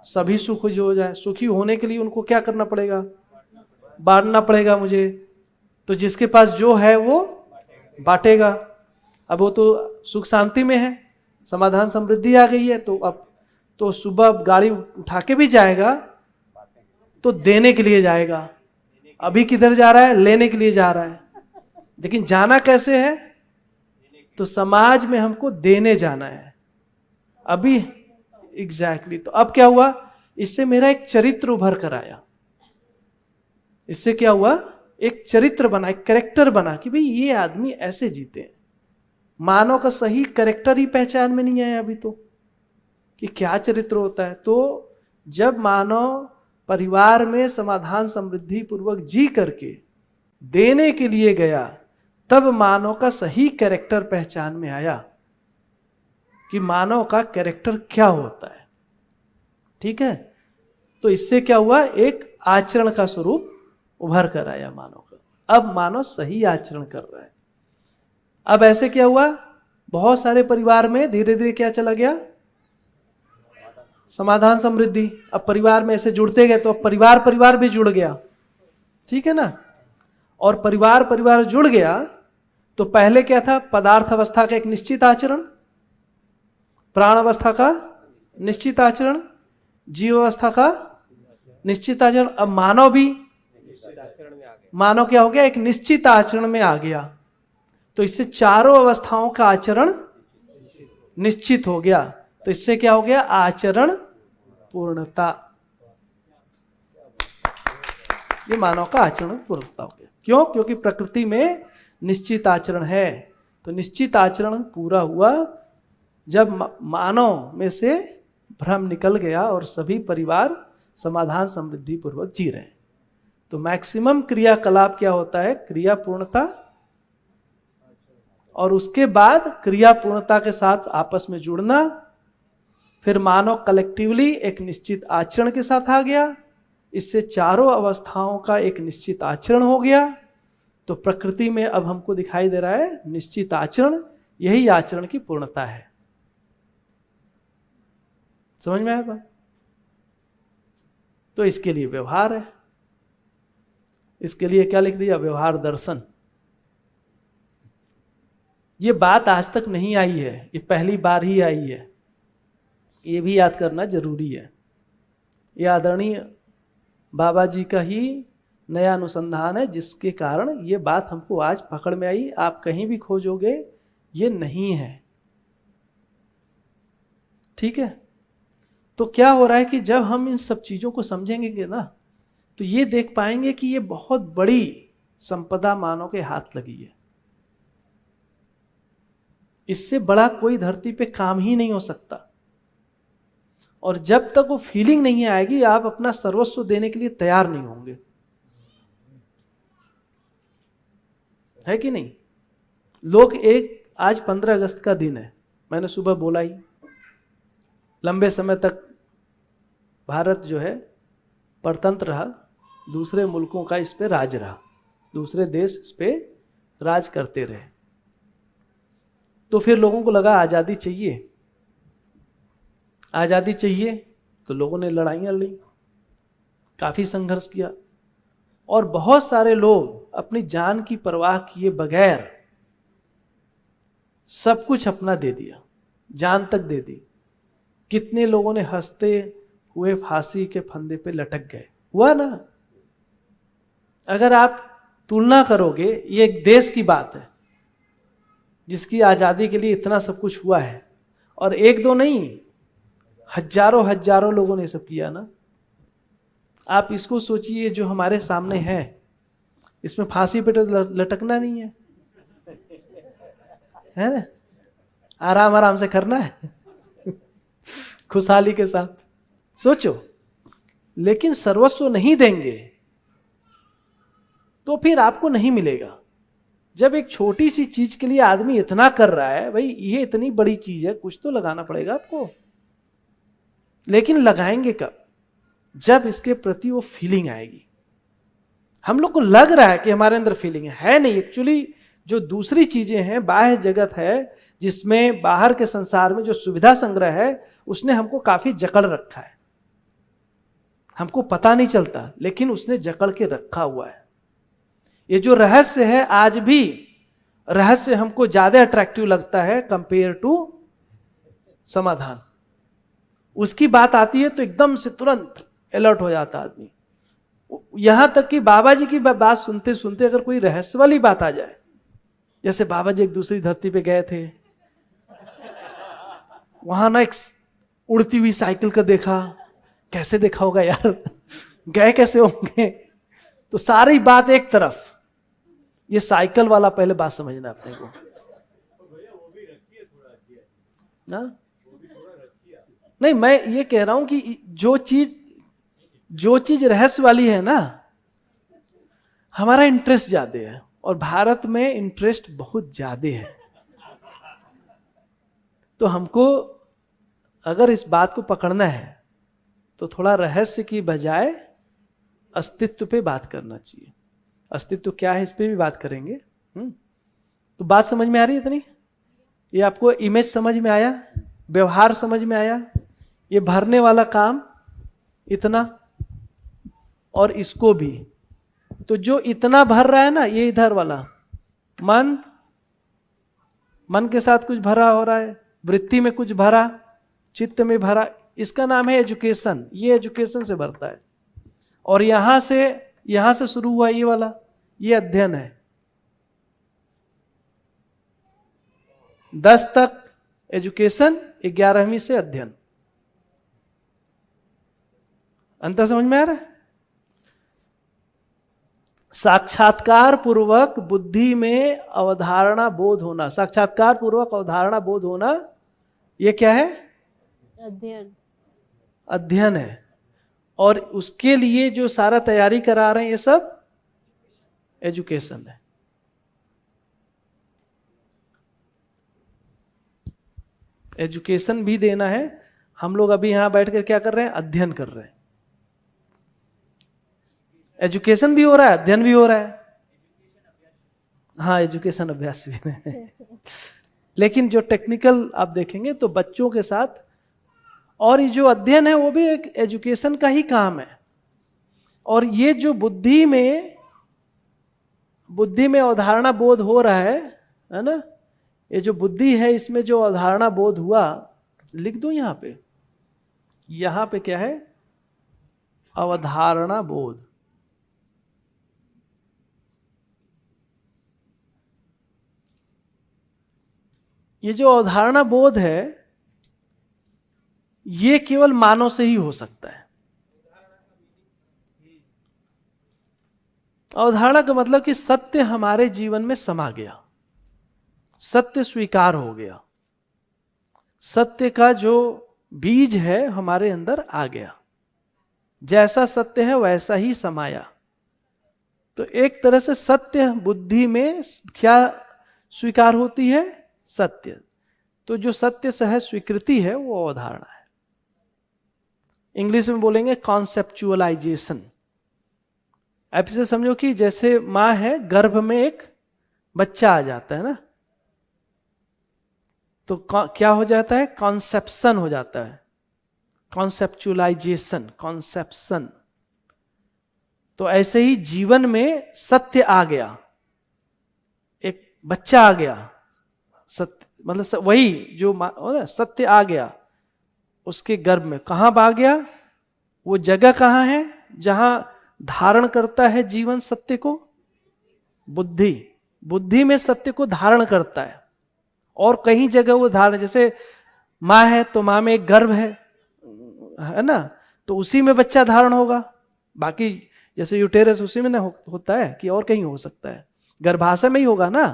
सभी सुख जो हो जाए। सुखी होने के लिए उनको क्या करना पड़ेगा? बांटना पड़ेगा मुझे। तो जिसके पास जो है वो बांटेगा। अब वो तो सुख शांति में है, समाधान समृद्धि आ गई है, तो अब तो सुबह गाड़ी उठा के भी जाएगा तो देने के लिए जाएगा। अभी किधर जा रहा है? लेने के लिए जा रहा है। लेकिन जाना कैसे है? तो समाज में हमको देने जाना है अभी। एग्जैक्टली। तो अब क्या हुआ? इससे मेरा एक चरित्र उभर कर आया। इससे क्या हुआ? एक चरित्र बना, एक कैरेक्टर बना कि भाई ये आदमी ऐसे जीते हैं। मानव का सही कैरेक्टर ही पहचान में नहीं आया अभी तो, कि क्या चरित्र होता है। तो जब मानव परिवार में समाधान समृद्धि पूर्वक जी करके देने के लिए गया, तब मानव का सही कैरेक्टर पहचान में आया कि मानव का कैरेक्टर क्या होता है। ठीक है, तो इससे क्या हुआ? एक आचरण का स्वरूप उभर कर आया मानव का। अब मानव सही आचरण कर रहा है। अब ऐसे क्या हुआ? बहुत सारे परिवार में धीरे धीरे क्या चला गया, समाधान समृद्धि। अब परिवार में ऐसे जुड़ते गए तो अब परिवार परिवार भी जुड़ गया, ठीक है ना। और परिवार परिवार जुड़ गया तो पहले क्या था, पदार्थ अवस्था का एक निश्चित आचरण, प्राण अवस्था का निश्चित आचरण, जीव अवस्था का निश्चित आचरण। अब मानव भी, मानव क्या हो गया, एक निश्चित आचरण में आ गया। तो इससे चारों अवस्थाओं का आचरण निश्चित हो गया। तो इससे क्या हो गया, आचरण पूर्णता। ये मानव का आचरण पूर्णता हो गया। क्यों? क्योंकि प्रकृति में निश्चित आचरण है। तो निश्चित आचरण पूरा हुआ जब मानव में से भ्रम निकल गया और सभी परिवार समाधान समृद्धि पूर्वक जी रहे हैं। तो मैक्सिमम क्रियाकलाप क्या होता है, क्रिया पूर्णता, और उसके बाद क्रिया पूर्णता के साथ आपस में जुड़ना। फिर मानव कलेक्टिवली एक निश्चित आचरण के साथ आ गया। इससे चारों अवस्थाओं का एक निश्चित आचरण हो गया। तो प्रकृति में अब हमको दिखाई दे रहा है निश्चित आचरण, यही आचरण की पूर्णता है। समझ में आया बात? तो इसके लिए व्यवहार है। इसके लिए क्या लिख दिया, व्यवहार दर्शन। ये बात आज तक नहीं आई है, ये पहली बार ही आई है। ये भी याद करना जरूरी है। ये आदरणीय बाबा जी का ही नया अनुसंधान है, जिसके कारण ये बात हमको आज पकड़ में आई। आप कहीं भी खोजोगे ये नहीं है, ठीक है। तो क्या हो रहा है कि जब हम इन सब चीजों को समझेंगे ना, तो ये देख पाएंगे कि ये बहुत बड़ी संपदा मानव के हाथ लगी है। इससे बड़ा कोई धरती पे काम ही नहीं हो सकता। और जब तक वो फीलिंग नहीं आएगी, आप अपना सर्वस्व देने के लिए तैयार नहीं होंगे, है कि नहीं। लोग आज 15 अगस्त का दिन है, मैंने सुबह बोला ही, लंबे समय तक भारत जो है परतंत्र रहा, दूसरे मुल्कों का इस पे राज रहा, दूसरे देश इस पे राज करते रहे। तो फिर लोगों को लगा आज़ादी चाहिए, आज़ादी चाहिए, तो लोगों ने लड़ाइयाँ लड़ी, काफ़ी संघर्ष किया, और बहुत सारे लोग अपनी जान की परवाह किए बगैर सब कुछ अपना दे दिया, जान तक दे दी। कितने लोगों ने हंसते हुए फांसी के फंदे पे लटक गए, हुआ ना। अगर आप तुलना करोगे, ये एक देश की बात है जिसकी आज़ादी के लिए इतना सब कुछ हुआ है, और एक दो नहीं, हजारों हजारों लोगों ने सब किया ना। आप इसको सोचिए, जो हमारे सामने है, इसमें फांसी पे लटकना नहीं है ना, आराम आराम से करना है खुशहाली के साथ। सोचो, लेकिन सर्वस्व नहीं देंगे तो फिर आपको नहीं मिलेगा। जब एक छोटी सी चीज के लिए आदमी इतना कर रहा है, भाई ये इतनी बड़ी चीज है, कुछ तो लगाना पड़ेगा आपको। लेकिन लगाएंगे कब? जब इसके प्रति वो फीलिंग आएगी। हम लोग को लग रहा है कि हमारे अंदर फीलिंग है नहीं। एक्चुअली जो दूसरी चीजें हैं, बाह्य जगत है, जिसमें बाहर के संसार में जो सुविधा संग्रह है, उसने हमको काफी जकड़ रखा है। हमको पता नहीं चलता, लेकिन उसने जकड़ के रखा हुआ है। ये जो रहस्य है, आज भी रहस्य हमको ज्यादा अट्रैक्टिव लगता है कंपेयर टू समाधान। उसकी बात आती है तो एकदम से तुरंत अलर्ट हो जाता आदमी। यहां तक कि बाबा जी की बात सुनते सुनते अगर कोई रहस्य वाली बात आ जाए, जैसे बाबा जी एक दूसरी धरती पे गए थे, वहां ना एक उड़ती हुई साइकिल का देखा। कैसे देखा होगा यार, गए कैसे होंगे? तो सारी बात एक तरफ, ये साइकिल वाला पहले बात समझना अपने को ना। नहीं, मैं ये कह रहा हूं कि जो चीज रहस्य वाली है ना, हमारा इंटरेस्ट ज्यादा है, और भारत में इंटरेस्ट बहुत ज्यादा है। तो हमको अगर इस बात को पकड़ना है तो थोड़ा रहस्य की बजाय अस्तित्व पे बात करना चाहिए। अस्तित्व क्या है, इस पे भी बात करेंगे। तो बात समझ में आ रही है इतनी? ये आपको इमेज समझ में आया, व्यवहार समझ में आया, ये भरने वाला काम इतना और इसको भी, तो जो इतना भर रहा है ना, ये इधर वाला मन के साथ कुछ भरा हो रहा है, वृत्ति में कुछ भरा, चित्त में भरा, इसका नाम है एजुकेशन। ये एजुकेशन से भरता है। और यहां से शुरू हुआ ये वाला, ये अध्ययन है। 10 तक एजुकेशन, 11वीं से अध्ययन। अंतर समझ में आ रहा है? साक्षात्कार पूर्वक बुद्धि में अवधारणा बोध होना, साक्षात्कार पूर्वक अवधारणा बोध होना, ये क्या है? अध्ययन है। और उसके लिए जो सारा तैयारी करा रहे हैं, ये सब एजुकेशन है। एजुकेशन भी देना है। हम लोग अभी यहां बैठकर क्या कर रहे हैं? अध्ययन कर रहे हैं। एजुकेशन भी हो रहा है, अध्ययन भी हो रहा है। हाँ, एजुकेशन अभ्यास भी है। लेकिन जो टेक्निकल आप देखेंगे तो बच्चों के साथ, और ये जो अध्ययन है वो भी एक एजुकेशन का ही काम है। और ये जो बुद्धि में अवधारणा बोध हो रहा है ना, ये जो बुद्धि है इसमें जो अवधारणा बोध हुआ, लिख दो यहां पे क्या है? अवधारणा बोध। ये जो अवधारणा बोध है, ये केवल मानव से ही हो सकता है। अवधारणा का मतलब कि सत्य हमारे जीवन में समा गया, सत्य स्वीकार हो गया, सत्य का जो बीज है हमारे अंदर आ गया, जैसा सत्य है वैसा ही समाया। तो एक तरह से सत्य बुद्धि में क्या स्वीकार होती है? सत्य। तो जो सत्य सहज स्वीकृति है वो अवधारणा है। इंग्लिश में बोलेंगे कॉन्सेप्चुअलाइजेशन। आप इसे समझो कि जैसे माँ है, गर्भ में एक बच्चा आ जाता है ना, तो क्या हो जाता है? कॉन्सेप्शन हो जाता है। Conceptualisation, conception. तो ऐसे ही जीवन में सत्य आ गया, एक बच्चा आ गया, सत्य मतलब वही जो सत्य आ गया उसके गर्भ में। कहां आ गया? वो जगह कहां है जहां धारण करता है जीवन सत्य को? बुद्धि। बुद्धि में सत्य को धारण करता है। और कहीं जगह वो धारण, जैसे माँ है तो माँ में एक गर्भ है ना, तो उसी में बच्चा धारण होगा। बाकी जैसे यूटेरस उसी में ना होता है कि और कहीं हो सकता है? गर्भाशय में ही होगा ना।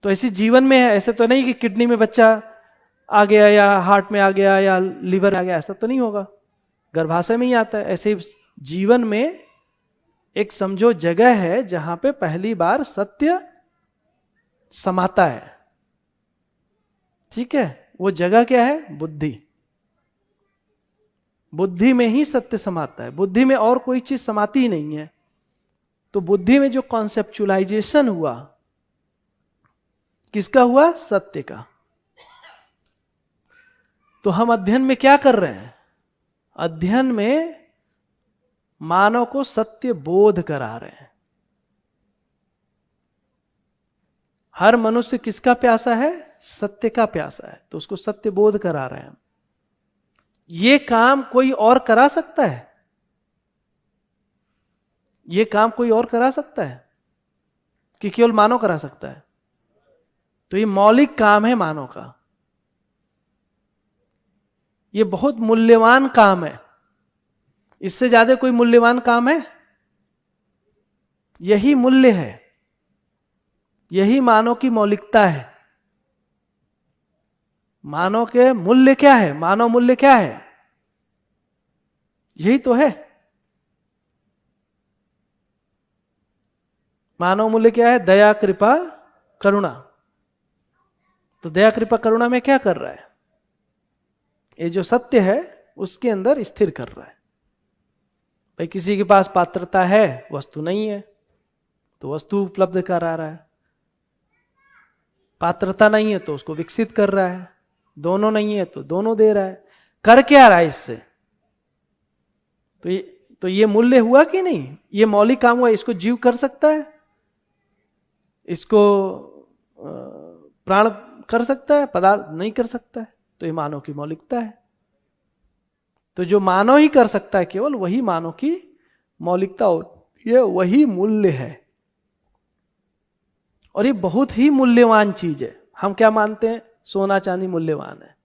तो ऐसी जीवन में है, ऐसे तो नहीं कि किडनी में बच्चा आ गया या हार्ट में आ गया या लीवर में आ गया, ऐसा तो नहीं होगा। गर्भाशय में ही आता है। ऐसे जीवन में एक समझो जगह है जहां पे पहली बार सत्य समाता है। ठीक है? वो जगह क्या है? बुद्धि। बुद्धि में ही सत्य समाता है, बुद्धि में और कोई चीज समाती ही नहीं है। तो बुद्धि में जो कॉन्सेप्चुअलाइजेशन हुआ, किसका हुआ? सत्य का। तो हम अध्ययन में क्या कर रहे हैं? अध्ययन में मानव को सत्य बोध करा रहे हैं। हर मनुष्य किसका प्यासा है? सत्य का प्यासा है, तो उसको सत्य बोध करा रहे हैं। ये काम कोई और करा सकता है? ये काम कोई और करा सकता है कि केवल मानव करा सकता है? तो ये मौलिक काम है मानव का। ये बहुत मूल्यवान काम है। इससे ज्यादा कोई मूल्यवान काम है? यही मूल्य है, यही मानव की मौलिकता है। मानव के मूल्य क्या है? मानव मूल्य क्या है? यही तो है। मानव मूल्य क्या है? दया, कृपा, करुणा। तो दया, कृपा, करुणा में क्या कर रहा है? ये जो सत्य है उसके अंदर स्थिर कर रहा है। भाई किसी के पास पात्रता है, वस्तु नहीं है, तो वस्तु उपलब्ध करा रहा है। पात्रता नहीं है तो उसको विकसित कर रहा है, दोनों नहीं है तो दोनों दे रहा है। कर क्या रहा है इससे? तो ये मूल्य हुआ कि नहीं? ये मौलिक काम हुआ। इसको जीव कर सकता है? इसको प्राण कर सकता है? पदार्थ नहीं कर सकता है। तो ये मानव की मौलिकता है। तो जो मानव ही कर सकता है केवल, वही मानव की मौलिकता होती है, वही मूल्य है। और ये बहुत ही मूल्यवान चीज है। हम क्या मानते हैं? सोना चांदी मूल्यवान है।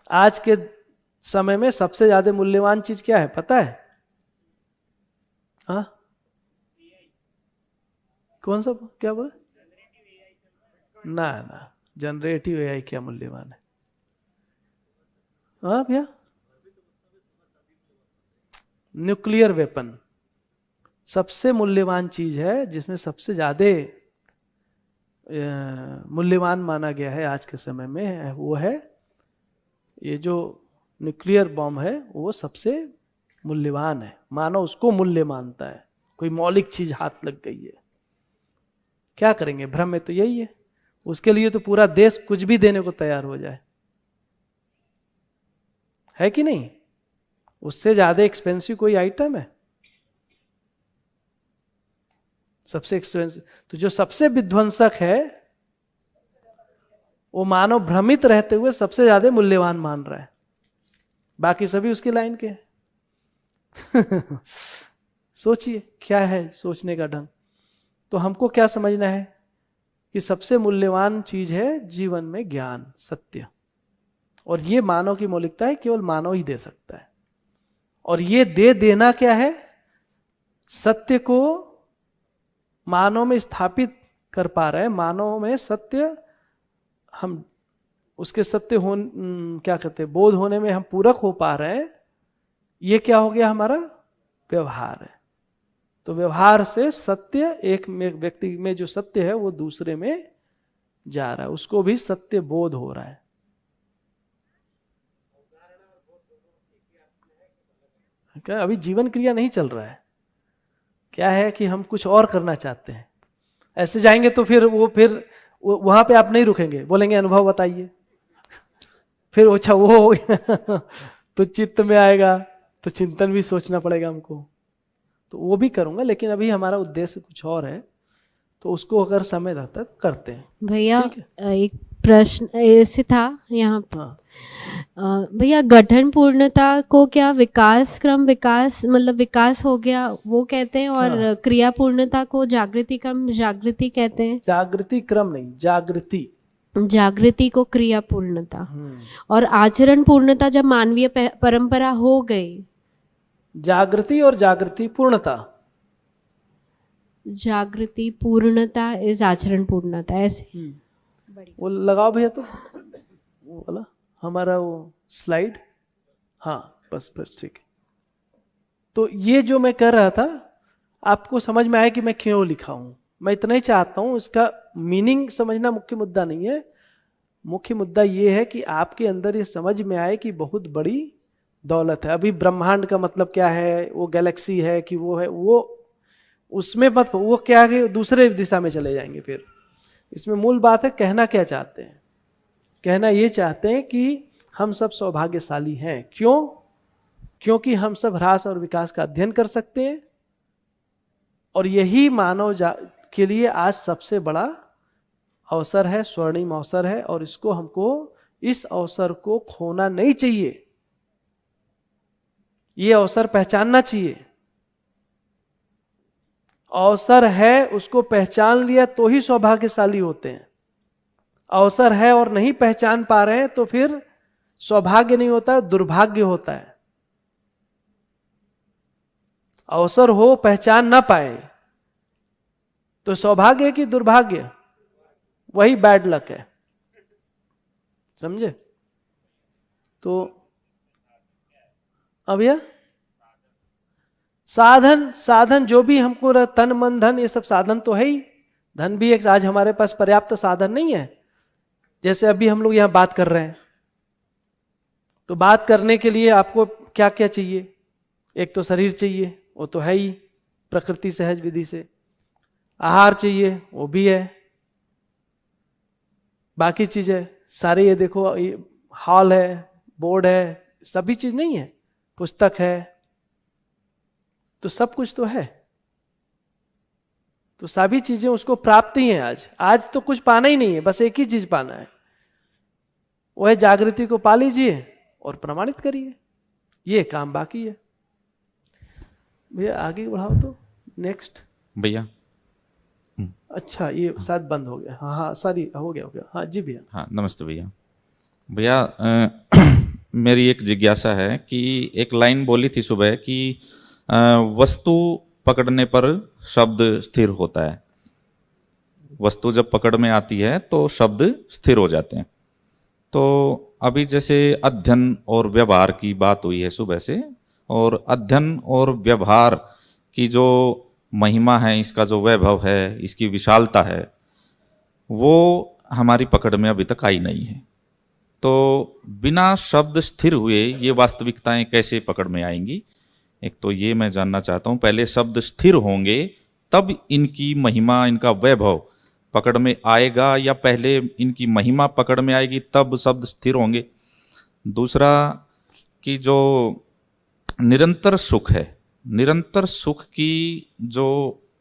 आज के समय में सबसे ज्यादा मूल्यवान चीज क्या है पता है? हाँ, कौन सा? क्या बोले? ना, जनरेटिव एआई क्या मूल्यवान है? हाँ भैया, न्यूक्लियर वेपन सबसे मूल्यवान चीज है, जिसमें सबसे ज्यादा मूल्यवान माना गया है आज के समय में, वो है ये जो न्यूक्लियर बॉम्ब है, वो सबसे मूल्यवान है। मानव उसको मूल्य मानता है। कोई मौलिक चीज हाथ लग गई है, क्या करेंगे? भ्रम में तो यही है। उसके लिए तो पूरा देश कुछ भी देने को तैयार हो जाए, है कि नहीं? उससे ज्यादा एक्सपेंसिव कोई आइटम है? सबसे एक्सपेंसिव। तो जो सबसे विध्वंसक है, वो मानव भ्रमित रहते हुए सबसे ज्यादा मूल्यवान मान रहा है। बाकी सभी उसकी लाइन के हैं। सोचिए क्या है सोचने का ढंग। तो हमको क्या समझना है कि सबसे मूल्यवान चीज है जीवन में ज्ञान, सत्य। और ये मानव की मौलिकता है, केवल मानव ही दे सकता है। और ये दे देना क्या है? सत्य को मानव में स्थापित कर पा रहे हैं। मानव में सत्य, हम उसके सत्य हो क्या कहते हैं, बोध होने में हम पूरक हो पा रहे हैं। ये क्या हो गया? हमारा व्यवहार है। तो व्यवहार से सत्य, एक व्यक्ति में जो सत्य है वो दूसरे में जा रहा है, उसको भी सत्य बोध हो रहा है। क्या अभी जीवन क्रिया नहीं चल रहा है? क्या है कि हम कुछ और करना चाहते हैं। ऐसे जाएंगे तो फिर वहां पे आप नहीं रुकेंगे, बोलेंगे अनुभव बताइए। फिर अच्छा वो हो गया तो चित्त में आएगा, तो चिंतन भी सोचना पड़ेगा हमको। तो वो भी करूंगा, लेकिन अभी हमारा उद्देश्य कुछ और है, तो उसको अगर समय रहता है तो करते हैं। भैया एक प्रश्न ऐसे था यहाँ। हाँ। भैया गठन पूर्णता को क्या विकास क्रम मतलब विकास हो गया वो कहते हैं, और हाँ। क्रिया पूर्णता को जागृति क्रम जागृति कहते हैं। जागृति क्रम नहीं, जागृति को क्रिया पूर्णता, और आचरण पूर्णता जब मानवीय परंपरा हो गई। जागृति और जागृति पूर्णता। जागृति पूर्णता इज आचरण पूर्णता, ऐसे। वो लगाओ भैया, तो वो वाला हमारा वो स्लाइड। हाँ बस ठीक है। तो ये जो मैं कर रहा था, आपको समझ में आया कि मैं क्यों लिखा हूं। मैं इतना ही चाहता हूं, इसका मीनिंग समझना मुख्य मुद्दा नहीं है। मुख्य मुद्दा ये है कि आपके अंदर ये समझ में आए कि बहुत बड़ी दौलत है। अभी ब्रह्मांड का मतलब क्या है, वो गैलेक्सी है कि वो है, वो उसमें मत, वो क्या है, दूसरे दिशा में चले जाएंगे। फिर इसमें मूल बात है, कहना क्या चाहते हैं? कहना ये चाहते हैं कि हम सब सौभाग्यशाली हैं। क्यों? क्योंकि हम सब ह्रास और विकास का अध्ययन कर सकते हैं, और यही मानव के लिए आज सबसे बड़ा अवसर है, स्वर्णिम अवसर है। और इसको हमको, इस अवसर को खोना नहीं चाहिए। ये अवसर पहचानना चाहिए। अवसर है, उसको पहचान लिया तो ही सौभाग्यशाली होते हैं। अवसर है और नहीं पहचान पा रहे हैं तो फिर सौभाग्य नहीं होता है, दुर्भाग्य होता है। अवसर हो, पहचान ना पाए तो सौभाग्य है कि दुर्भाग्य? वही बैड लक है, समझे? तो अब यह साधन जो भी हमको तन मन धन, ये सब साधन तो है ही। धन भी एक, आज हमारे पास पर्याप्त साधन नहीं है। जैसे अभी हम लोग यहाँ बात कर रहे हैं, तो बात करने के लिए आपको क्या क्या चाहिए? एक तो शरीर चाहिए, वो तो है ही, प्रकृति सहज विधि से। आहार चाहिए, वो भी है। बाकी चीजें सारी ये देखो, ये हॉल है, बोर्ड है, सभी चीज नहीं है, पुस्तक है, तो सब कुछ तो है। तो सभी चीजें उसको प्राप्ति है। आज तो कुछ पाना ही नहीं है, बस एक ही चीज पाना है, वो है जागृति को पा लीजिए और प्रमाणित करिए, ये काम बाकी है। भैया आगे बढ़ाओ तो नेक्स्ट। भैया अच्छा ये शायद बंद हो गया। हाँ हाँ सॉरी, हो गया। हाँ जी भैया। हाँ नमस्ते भैया। भैया मेरी एक जिज्ञासा है कि एक लाइन बोली थी सुबह कि वस्तु पकड़ने पर शब्द स्थिर होता है। वस्तु जब पकड़ में आती है तो शब्द स्थिर हो जाते हैं। तो अभी जैसे अध्ययन और व्यवहार की बात हुई है सुबह से, और अध्ययन और व्यवहार की जो महिमा है, इसका जो वैभव है, इसकी विशालता है, वो हमारी पकड़ में अभी तक आई नहीं है। तो बिना शब्द स्थिर हुए ये वास्तविकताएं कैसे पकड़ में आएंगी? एक तो ये मैं जानना चाहता हूँ। पहले शब्द स्थिर होंगे तब इनकी महिमा, इनका वैभव पकड़ में आएगा, या पहले इनकी महिमा पकड़ में आएगी तब शब्द स्थिर होंगे? दूसरा कि जो निरंतर सुख है, निरंतर सुख की जो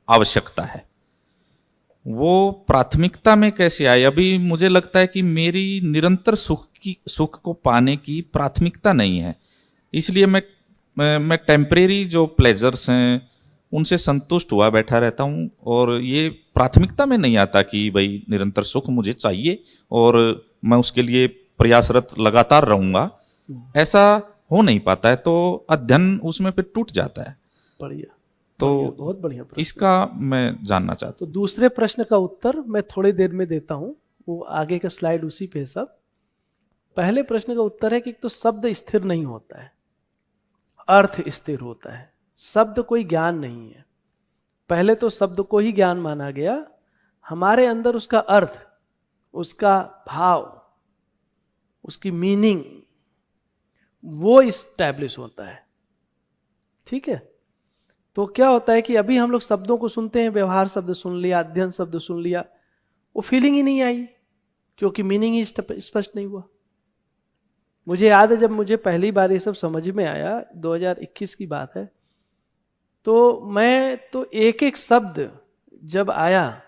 आवश्यकता है वो प्राथमिकता में कैसे आए? अभी मुझे लगता है कि मेरी निरंतर सुख को पाने की प्राथमिकता नहीं है, इसलिए मैं टेम्परेरी जो प्लेजर्स हैं उनसे संतुष्ट हुआ बैठा रहता हूँ, और ये प्राथमिकता में नहीं आता कि भाई निरंतर सुख मुझे चाहिए और मैं उसके लिए प्रयासरत लगातार रहूंगा। ऐसा हो नहीं पाता है, तो अध्ययन उसमें फिर टूट जाता है। बढ़िया, तो बहुत बढ़िया प्रश्न। इसका मैं जानना चाहता तो दूसरे प्रश्न का उत्तर मैं थोड़ी देर में देता हूँ, वो आगे का स्लाइड उसी पे सब। पहले प्रश्न का उत्तर है कि तो शब्द स्थिर नहीं होता है, अर्थ स्थिर होता है। शब्द कोई ज्ञान नहीं है। पहले तो शब्द को ही ज्ञान माना गया, हमारे अंदर उसका अर्थ, उसका भाव, उसकी मीनिंग वो इस्टेब्लिश होता है। ठीक है, तो क्या होता है कि अभी हम लोग शब्दों को सुनते हैं, व्यवहार शब्द सुन लिया, अध्ययन शब्द सुन लिया, वो फीलिंग ही नहीं आई क्योंकि मीनिंग ही स्पष्ट नहीं हुआ। मुझे याद है जब मुझे पहली बार ये सब समझ में आया, 2021 की बात है, तो मैं तो एक एक शब्द जब आया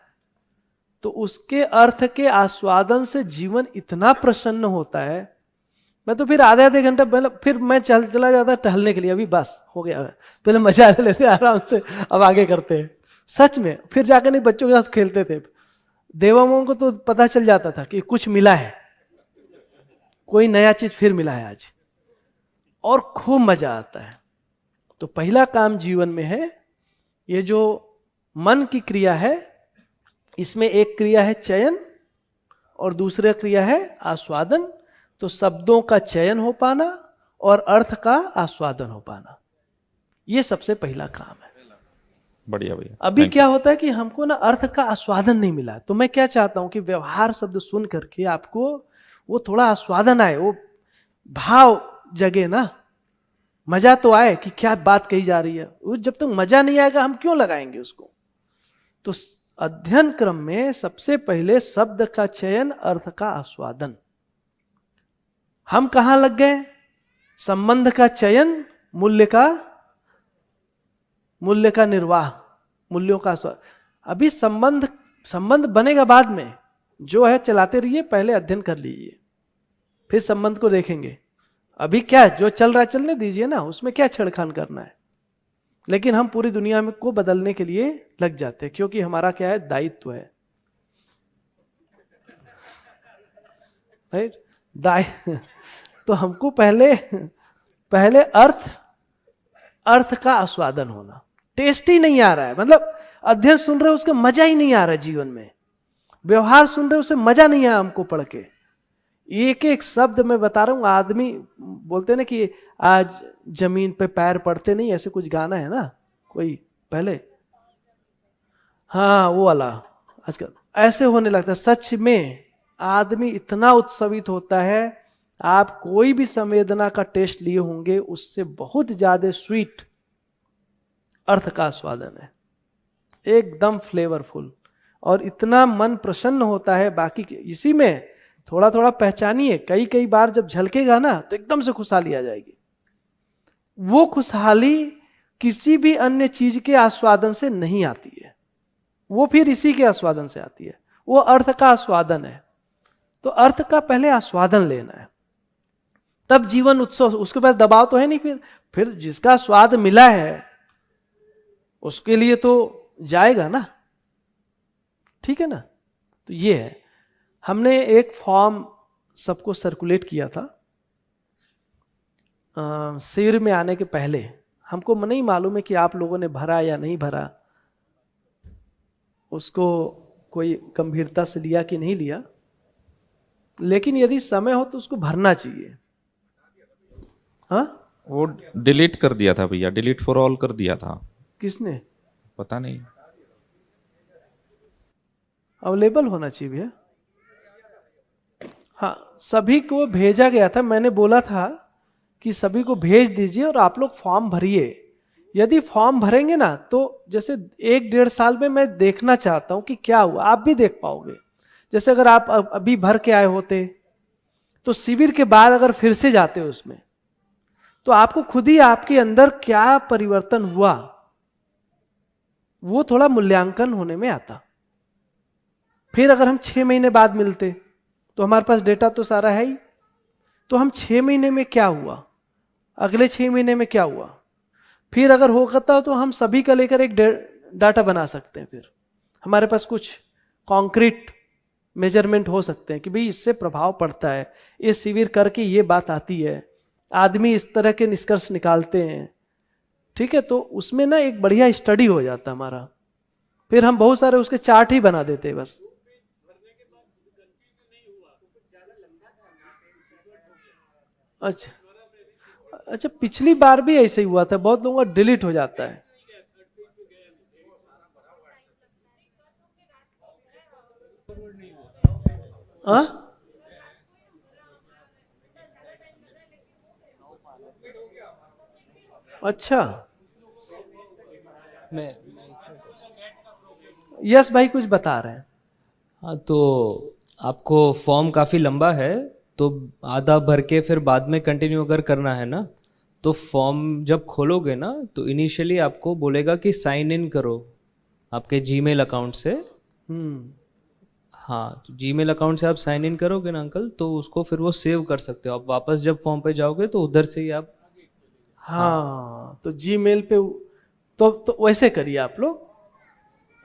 तो उसके अर्थ के आस्वादन से जीवन इतना प्रसन्न होता है। मैं तो फिर आधे घंटा पहले फिर मैं चला जाता टहलने के लिए, अभी बस हो गया, पहले मजा लेते आराम से, अब आगे करते हैं। सच में फिर जाकर नहीं बच्चों के साथ खेलते थे। देवामों को तो पता चल जाता था कि कुछ मिला है, कोई नया चीज फिर मिला है आज, और खूब मजा आता है। तो पहला काम जीवन में है ये जो मन की क्रिया है, इसमें एक क्रिया है चयन और दूसरा क्रिया है आस्वादन। तो शब्दों का चयन हो पाना और अर्थ का आस्वादन हो पाना, ये सबसे पहला काम है। बढ़िया भैया। अभी क्या होता है कि हमको ना अर्थ का आस्वादन नहीं मिला, तो मैं क्या चाहता हूं कि व्यवहार शब्द सुन करके आपको वो थोड़ा आस्वादन आए, वो भाव जगे ना, मजा तो आए कि क्या बात कही जा रही है। वो जब तक मजा नहीं आएगा हम क्यों लगाएंगे उसको। तो अध्ययन क्रम में सबसे पहले शब्द का चयन, अर्थ का आस्वादन। हम कहां लग गए? संबंध का चयन, मूल्य का निर्वाह, मूल्यों का अभी संबंध बनेगा बाद में, जो है चलाते रहिए, पहले अध्ययन कर लीजिए, फिर संबंध को देखेंगे। अभी क्या जो चल रहा है चलने दीजिए ना, उसमें क्या छेड़खान करना है। लेकिन हम पूरी दुनिया में को बदलने के लिए लग जाते हैं, क्योंकि हमारा क्या है, दायित्व है, राइट। तो हमको पहले अर्थ का आस्वादन होना। टेस्ट ही नहीं आ रहा है, मतलब अध्ययन सुन रहे उसका मजा ही नहीं आ रहा है जीवन में, व्यवहार सुन रहे उसे मजा नहीं आया हमको पढ़ के। एक एक शब्द मैं बता रहा हूं, आदमी बोलते ना कि आज जमीन पे पैर पड़ते नहीं, ऐसे कुछ गाना है ना कोई पहले, हाँ वो वाला आजकल ऐसे होने लगता है। सच में आदमी इतना उत्सवित होता है, आप कोई भी संवेदना का टेस्ट लिए होंगे, उससे बहुत ज्यादा स्वीट अर्थ का आस्वादन है, एकदम फ्लेवरफुल, और इतना मन प्रसन्न होता है। बाकी इसी में थोड़ा थोड़ा पहचानिए, कई कई बार जब झलकेगा ना तो एकदम से खुशहाली आ जाएगी। वो खुशहाली किसी भी अन्य चीज के आस्वादन से नहीं आती है, वो फिर इसी के आस्वादन से आती है। वो अर्थ का आस्वादन है। तो अर्थ का पहले आस्वादन लेना है, तब जीवन उत्सव। उसके बाद दबाव तो है नहीं, फिर जिसका स्वाद मिला है उसके लिए तो जाएगा ना, ठीक है ना। तो ये है, हमने एक फॉर्म सबको सर्कुलेट किया था शिविर में आने के पहले। हमको नहीं मालूम है कि आप लोगों ने भरा या नहीं भरा, उसको कोई गंभीरता से लिया कि नहीं लिया, लेकिन यदि समय हो तो उसको भरना चाहिए। हाँ, वो डिलीट कर दिया था भैया, डिलीट फॉर ऑल कर दिया था। किसने? पता नहीं। अवेलेबल होना चाहिए भैया। हाँ, सभी को भेजा गया था। मैंने बोला था कि सभी को भेज दीजिए और आप लोग फॉर्म भरिए। यदि फॉर्म भरेंगे ना तो जैसे 1-1.5 साल में मैं देखना चाहता हूं कि क्या हुआ, आप भी देख पाओगे। जैसे अगर आप अभी भर के आए होते तो शिविर के बाद अगर फिर से जाते उसमें तो आपको खुद ही आपके अंदर क्या परिवर्तन हुआ वो थोड़ा मूल्यांकन होने में आता। फिर अगर हम 6 महीने बाद मिलते तो हमारे पास डेटा तो सारा है ही, तो हम 6 महीने में क्या हुआ, अगले 6 महीने में क्या हुआ, फिर अगर होता तो हम सभी का लेकर एक डाटा बना सकते हैं। फिर हमारे पास कुछ कॉन्क्रीट मेजरमेंट हो सकते हैं कि भाई इससे प्रभाव पड़ता है, ये शिविर करके ये बात आती है, आदमी इस तरह के निष्कर्ष निकालते हैं, ठीक है। तो उसमें ना एक बढ़िया स्टडी हो जाता हमारा। फिर हम बहुत सारे उसके चार्ट ही बना देते बस। अच्छा अच्छा, पिछली बार भी ऐसे ही हुआ था, बहुत लोगों का डिलीट हो जाता है। हाँ, अच्छा, मैं यस भाई कुछ बता रहे हैं। हाँ, तो आपको फॉर्म काफ़ी लंबा है, तो आधा भर के फिर बाद में कंटिन्यू अगर करना है ना, तो फॉर्म जब खोलोगे ना तो इनिशियली आपको बोलेगा कि साइन इन करो आपके जीमेल अकाउंट से। हाँ, तो जीमेल अकाउंट से आप साइन इन करोगे ना अंकल, तो उसको फिर वो सेव कर सकते हो। आप वापस जब फॉर्म पे जाओगे तो उधर से ही आप। हाँ, तो जीमेल पे तो वैसे करिए आप लोग।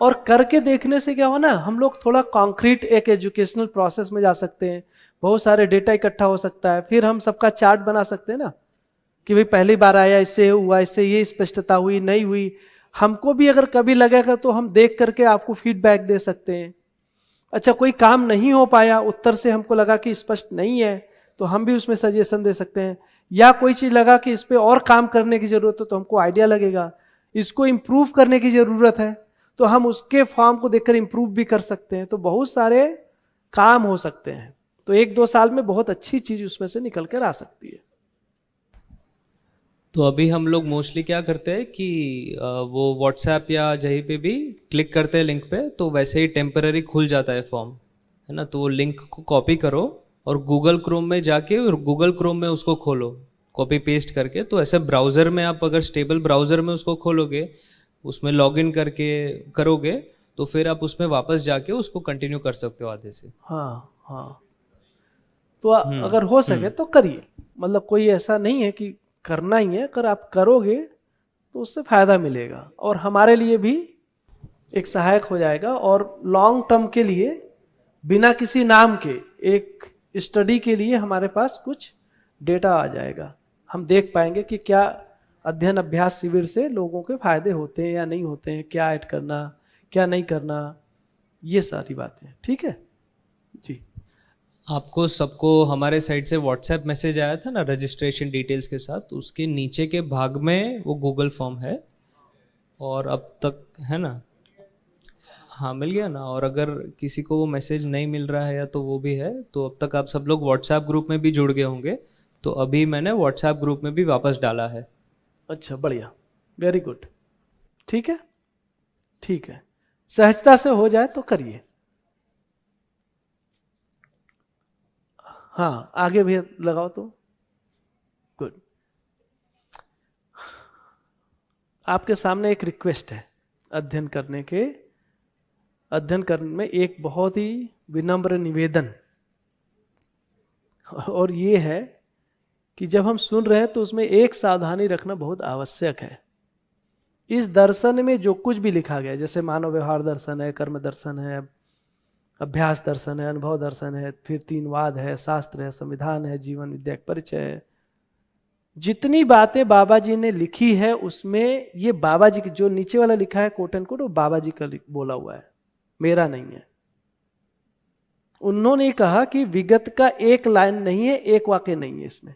और करके देखने से क्या हो ना, हम लोग थोड़ा कॉन्क्रीट एक एजुकेशनल प्रोसेस में जा सकते हैं। बहुत सारे डेटा इकट्ठा हो सकता है, फिर हम सबका चार्ट बना सकते हैं ना कि भाई पहली बार आया इससे हुआ, इससे ये स्पष्टता हुई नहीं हुई। हमको भी अगर कभी लगेगा तो हम देख करके आपको फीडबैक दे सकते हैं। अच्छा, कोई काम नहीं हो पाया, उत्तर से हमको लगा कि स्पष्ट नहीं है, तो हम भी उसमें सजेशन दे सकते हैं। या कोई चीज़ लगा कि इस पर और काम करने की जरूरत है, तो हमको आइडिया लगेगा इसको इम्प्रूव करने की जरूरत है, तो हम उसके फॉर्म को देखकर इम्प्रूव भी कर सकते हैं। तो बहुत सारे काम हो सकते हैं। तो 1-2 साल में बहुत अच्छी चीज उसमें से निकल कर आ सकती है। तो अभी हम लोग मोस्टली क्या करते हैं कि वो व्हाट्सएप या जहीं पे भी क्लिक करते हैं लिंक पे, तो वैसे ही टेम्पररी खुल जाता है फॉर्म, है ना। तो वो लिंक को कॉपी करो और गूगल क्रोम में जाके और गूगल क्रोम में उसको खोलो कॉपी पेस्ट करके। तो ऐसे ब्राउज़र में आप अगर स्टेबल ब्राउज़र में उसको खोलोगे, उसमें लॉगिन करके करोगे, तो फिर आप उसमें वापस जाके उसको कंटिन्यू कर सकते हो आधे से। हाँ हाँ, तो अगर हो सके तो करिए। मतलब कोई ऐसा नहीं है कि करना ही है, अगर आप करोगे तो उससे फायदा मिलेगा और हमारे लिए भी एक सहायक हो जाएगा। और लॉन्ग टर्म के लिए बिना किसी नाम के एक स्टडी के लिए हमारे पास कुछ डेटा आ जाएगा। हम देख पाएंगे कि क्या अध्ययन अभ्यास शिविर से लोगों के फायदे होते हैं या नहीं होते हैं, क्या ऐड करना क्या नहीं करना, ये सारी बातें। ठीक है जी। आपको सबको हमारे साइड से व्हाट्सएप मैसेज आया था ना रजिस्ट्रेशन डिटेल्स के साथ, उसके नीचे के भाग में वो गूगल फॉर्म है और अब तक है ना, हाँ मिल गया ना। और अगर किसी को वो मैसेज नहीं मिल रहा है या तो वो भी है, तो अब तक आप सब लोग व्हाट्सएप ग्रुप में भी जुड़ गए होंगे, तो अभी मैंने व्हाट्सएप ग्रुप में भी वापस डाला है। अच्छा, बढ़िया, वेरी गुड। ठीक है ठीक है, सहजता से हो जाए तो करिए। हाँ आगे भी लगाओ तो गुड। आपके सामने एक रिक्वेस्ट है अध्ययन करने में एक बहुत ही विनम्र निवेदन, और ये है कि जब हम सुन रहे हैं तो उसमें एक सावधानी रखना बहुत आवश्यक है। इस दर्शन में जो कुछ भी लिखा गया, जैसे मानव व्यवहार दर्शन है, कर्म दर्शन है, अभ्यास दर्शन है, अनुभव दर्शन है, फिर तीनवाद है, शास्त्र है, संविधान है, जीवन विद्या परिचय है, जितनी बातें बाबा जी ने लिखी है उसमें ये बाबा जी की जो नीचे वाला लिखा है कोट एंड कोट, वो बाबा जी का बोला हुआ है, मेरा नहीं है। उन्होंने कहा कि विगत का एक लाइन नहीं है, एक वाक्य नहीं है इसमें।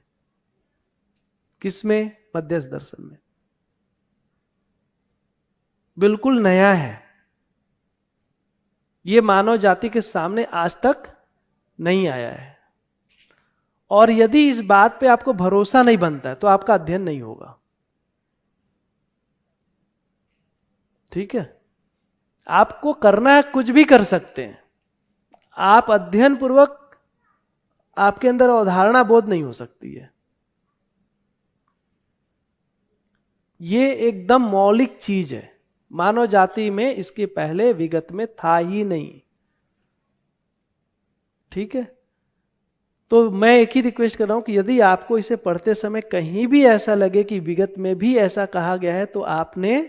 किसमें? मध्यस्थ दर्शन में। बिल्कुल नया है, ये मानव जाति के सामने आज तक नहीं आया है। और यदि इस बात पे आपको भरोसा नहीं बनता है तो आपका अध्ययन नहीं होगा। ठीक है, आपको करना है, कुछ भी कर सकते हैं आप, अध्ययन पूर्वक आपके अंदर अवधारणा बोध नहीं हो सकती है। ये एकदम मौलिक चीज है, मानव जाति में इसके पहले विगत में था ही नहीं। ठीक है, तो मैं एक ही रिक्वेस्ट कर रहा हूं कि यदि आपको इसे पढ़ते समय कहीं भी ऐसा लगे कि विगत में भी ऐसा कहा गया है तो आपने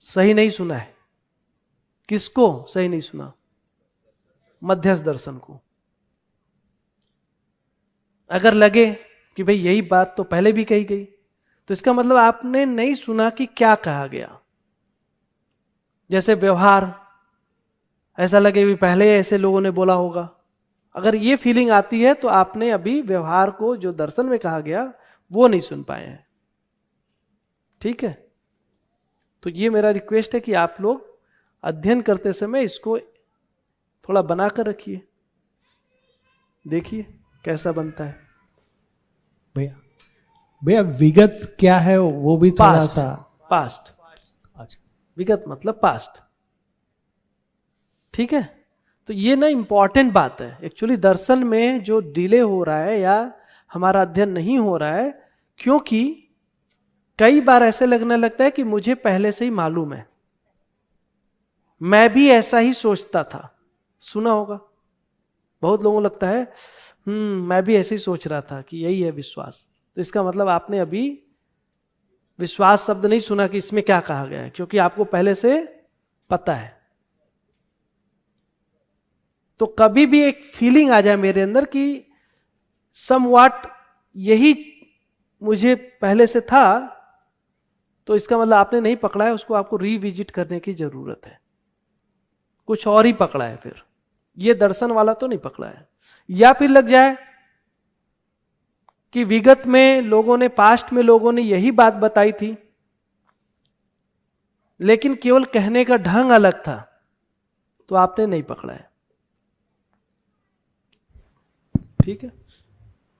सही नहीं सुना है। किसको सही नहीं सुना? मध्यस्थ दर्शन को। अगर लगे कि भाई यही बात तो पहले भी कही गई, तो इसका मतलब आपने नहीं सुना कि क्या कहा गया। जैसे व्यवहार, ऐसा लगे भी पहले ऐसे लोगों ने बोला होगा, अगर ये फीलिंग आती है तो आपने अभी व्यवहार को जो दर्शन में कहा गया वो नहीं सुन पाए हैं। ठीक है, तो ये मेरा रिक्वेस्ट है कि आप लोग अध्ययन करते समय इसको थोड़ा बनाकर रखिए, देखिए कैसा बनता है। भैया विगत क्या है वो भी थोड़ा सा। पास्ट। अच्छा, विगत मतलब पास्ट। ठीक है, तो ये ना इंपॉर्टेंट बात है। एक्चुअली दर्शन में जो डिले हो रहा है या हमारा अध्ययन नहीं हो रहा है, क्योंकि कई बार ऐसे लगने लगता है कि मुझे पहले से ही मालूम है, मैं भी ऐसा ही सोचता था। सुना होगा, बहुत लोगों को लगता है मैं भी ऐसे ही सोच रहा था कि यही है विश्वास। तो इसका मतलब आपने अभी विश्वास शब्द नहीं सुना कि इसमें क्या कहा गया है, क्योंकि आपको पहले से पता है। तो कभी भी एक फीलिंग आ जाए मेरे अंदर कि समव्हाट यही मुझे पहले से था, तो इसका मतलब आपने नहीं पकड़ा है, उसको आपको रिविजिट करने की जरूरत है। कुछ और ही पकड़ा है, फिर ये दर्शन वाला तो नहीं पकड़ा है। या फिर लग जाए कि विगत में लोगों ने, पास्ट में लोगों ने यही बात बताई थी, लेकिन केवल कहने का ढंग अलग था, तो आपने नहीं पकड़ा है। ठीक है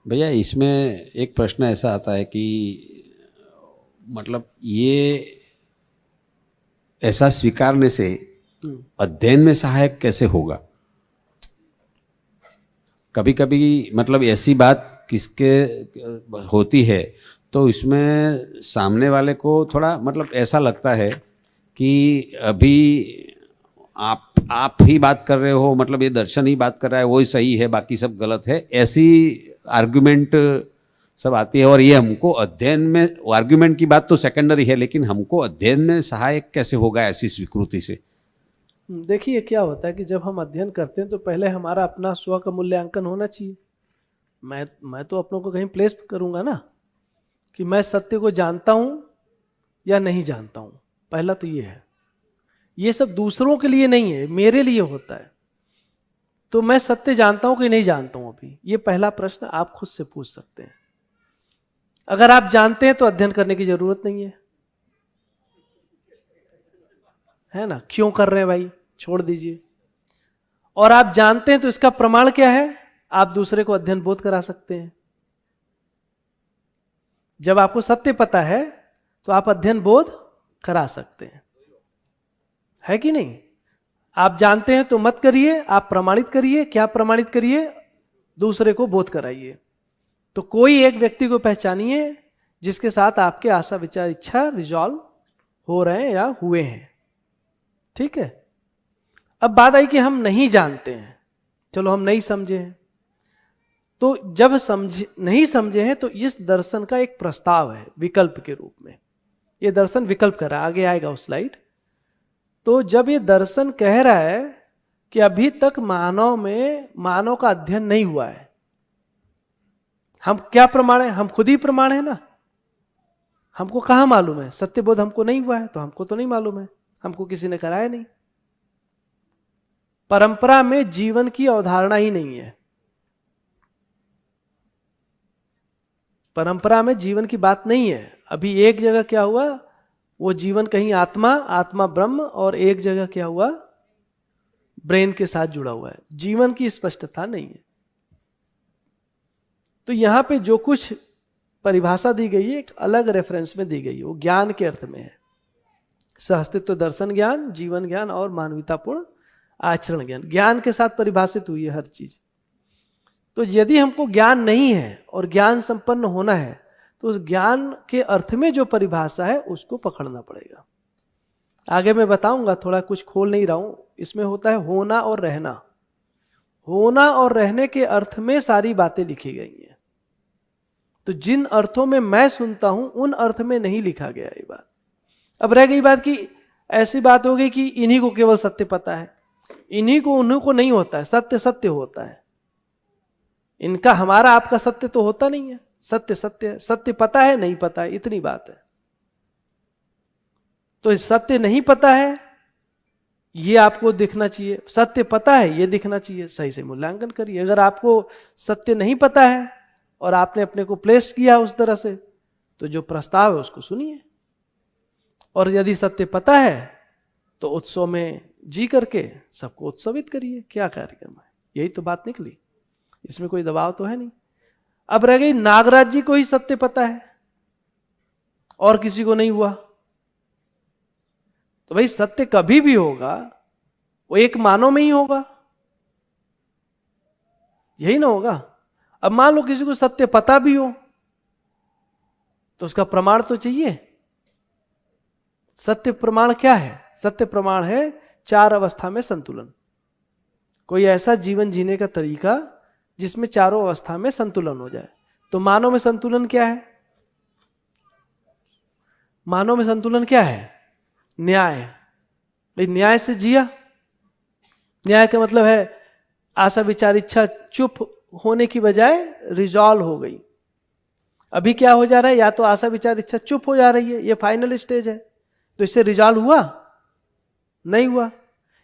भैया, इसमें एक प्रश्न ऐसा आता है कि मतलब ये ऐसा स्वीकारने से अध्ययन में सहायक कैसे होगा? कभी कभी मतलब ऐसी बात किसके होती है तो इसमें सामने वाले को थोड़ा मतलब ऐसा लगता है कि अभी आप ही बात कर रहे हो, मतलब ये दर्शन ही बात कर रहा है, वही सही है, बाकी सब गलत है, ऐसी आर्गुमेंट सब आती है। और ये हमको अध्ययन में, आर्गुमेंट की बात तो सेकेंडरी है, लेकिन हमको अध्ययन में सहायक कैसे होगा ऐसी स्वीकृति से? देखिए क्या होता है कि जब हम अध्ययन करते हैं तो पहले हमारा अपना स्व का मूल्यांकन होना चाहिए। मैं तो अपनों को कहीं प्लेस करूंगा ना कि मैं सत्य को जानता हूं या नहीं जानता हूं। पहला तो ये है, ये सब दूसरों के लिए नहीं है, मेरे लिए होता है। तो मैं सत्य जानता हूं कि नहीं जानता हूं अभी, ये पहला प्रश्न आप खुद से पूछ सकते हैं। अगर आप जानते हैं तो अध्ययन करने की जरूरत नहीं है ना? क्यों कर रहे हैं भाई, छोड़ दीजिए। और आप जानते हैं तो इसका प्रमाण क्या है? आप दूसरे को अध्ययन बोध करा सकते हैं। जब आपको सत्य पता है तो आप अध्ययन बोध करा सकते हैं, है कि नहीं? आप जानते हैं तो मत करिए, आप प्रमाणित करिए। क्या प्रमाणित करिए? दूसरे को बोध कराइए। तो कोई एक व्यक्ति को पहचानिए जिसके साथ आपके आशा विचार इच्छा रिजॉल्व हो रहे हैं या हुए हैं। ठीक है। अब बात आई कि हम नहीं जानते हैं, चलो हम नहीं समझे हैं। तो जब नहीं समझे हैं तो इस दर्शन का एक प्रस्ताव है विकल्प के रूप में। ये दर्शन विकल्प कर रहा है, आगे आएगा उस स्लाइड। तो जब ये दर्शन कह रहा है कि अभी तक मानव का अध्ययन नहीं हुआ है, हम क्या प्रमाण है? हम खुद ही प्रमाण है ना। हमको कहाँ मालूम है? सत्यबोध हमको नहीं हुआ है तो हमको तो नहीं मालूम है, हमको किसी ने कराया नहीं। परंपरा में जीवन की अवधारणा ही नहीं है। परंपरा में जीवन की बात नहीं है। अभी एक जगह क्या हुआ, वो जीवन कहीं आत्मा ब्रह्म, और एक जगह क्या हुआ, ब्रेन के साथ जुड़ा हुआ है। जीवन की स्पष्टता नहीं है। तो यहां पे जो कुछ परिभाषा दी गई है एक अलग रेफरेंस में दी गई है, वो ज्ञान के अर्थ में है। सहअस्तित्व दर्शन ज्ञान, जीवन ज्ञान और मानवीयतापूर्ण आचरण ज्ञान। ज्ञान के साथ परिभाषित हुई है हर चीज। तो यदि हमको ज्ञान नहीं है और ज्ञान संपन्न होना है तो उस ज्ञान के अर्थ में जो परिभाषा है उसको पकड़ना पड़ेगा। आगे मैं बताऊंगा, थोड़ा कुछ खोल नहीं रहा हूं। इसमें होता है होना और रहना। होना और रहने के अर्थ में सारी बातें लिखी गई हैं। तो जिन अर्थों में मैं सुनता हूं उन अर्थ में नहीं लिखा गया ये बात। अब रह गई बात कि ऐसी बात हो गई कि इन्हीं को केवल सत्य पता है, इन्हीं को उन्हीं को नहीं होता है। सत्य सत्य होता है, इनका हमारा आपका सत्य तो होता नहीं है। सत्य सत्य है, सत्य पता है नहीं पता है, इतनी बात है। तो सत्य नहीं पता है ये आपको दिखना चाहिए, सत्य पता है ये दिखना चाहिए। सही से मूल्यांकन करिए। अगर आपको सत्य नहीं पता है और आपने अपने को प्लेस किया उस तरह से, तो जो प्रस्ताव है उसको सुनिए। और यदि सत्य पता है तो उत्सव में जी करके सबको उत्सवित करिए। क्या कार्यक्रम है, यही तो बात निकली। इसमें कोई दबाव तो है नहीं। अब रह गई नागराज जी को ही सत्य पता है और किसी को नहीं हुआ। तो भाई सत्य कभी भी होगा वो एक मानव में ही होगा, यही ना होगा। अब मान लो किसी को सत्य पता भी हो तो उसका प्रमाण तो चाहिए। सत्य प्रमाण क्या है? सत्य प्रमाण है 4 अवस्था में संतुलन। कोई ऐसा जीवन जीने का तरीका जिसमें चारों अवस्था में संतुलन हो जाए। तो मानव में संतुलन क्या है? मानव में संतुलन क्या है? न्याय। भाई न्याय से जिया। न्याय का मतलब है आशा विचार इच्छा चुप होने की बजाय रिजॉल्व हो गई। अभी क्या हो जा रहा है? या तो आशा विचार इच्छा चुप हो जा रही है, ये फाइनल स्टेज है, तो इससे रिजॉल्व हुआ नहीं हुआ।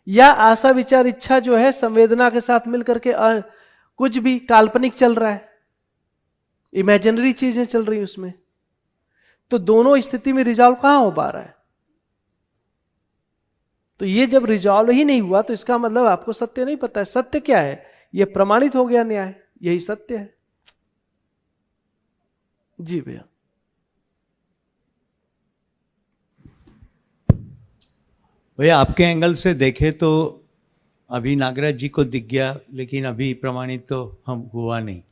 या आशा विचार इच्छा जो है संवेदना के साथ मिलकर के कुछ भी काल्पनिक चल रहा है, इमेजिनरी चीजें चल रही उसमें। तो दोनों स्थिति में रिजॉल्व कहां हो पा रहा है? तो ये जब रिजॉल्व ही नहीं हुआ तो इसका मतलब आपको सत्य नहीं पता है। सत्य क्या है? ये प्रमाणित हो गया न्याय, यही सत्य है। जी भैया। भैया आपके एंगल से देखे तो अभी नागराज जी को दिख गया, लेकिन अभी प्रमाणित तो हम हुआ नहीं।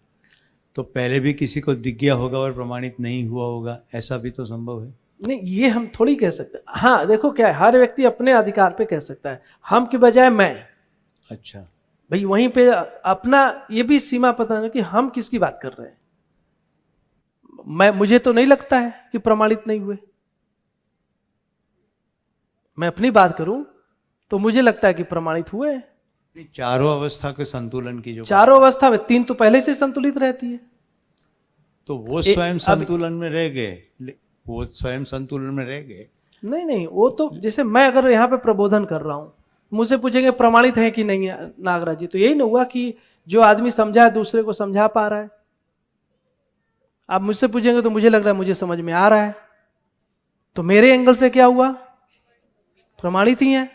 तो पहले भी किसी को दिख गया होगा और प्रमाणित नहीं हुआ होगा, ऐसा भी तो संभव है। नहीं, ये हम थोड़ी कह सकते। हाँ देखो क्या है, हर व्यक्ति अपने अधिकार पे कह सकता है, हम की बजाय मैं। अच्छा भाई वहीं पे अपना ये भी सीमा पता है कि हम किसकी बात कर रहे हैं। मुझे तो नहीं लगता है कि प्रमाणित नहीं हुए। मैं अपनी बात करूं तो मुझे लगता है कि प्रमाणित हुए। चारों अवस्था के संतुलन की जो चारों अवस्था में 3 तो पहले से संतुलित रहती है। तो वो स्वयं संतुलन में रह गए, वो स्वयं संतुलन में रह गए। नहीं, वो तो जैसे मैं अगर यहाँ पे प्रबोधन कर रहा हूं, मुझसे पूछेंगे प्रमाणित है कि नहीं है नागराज जी, तो यही ना हुआ कि जो आदमी समझा है दूसरे को समझा पा रहा है। आप मुझसे पूछेंगे तो मुझे लग रहा है मुझे समझ में आ रहा है, तो मेरे एंगल से क्या हुआ? प्रमाणित ही है।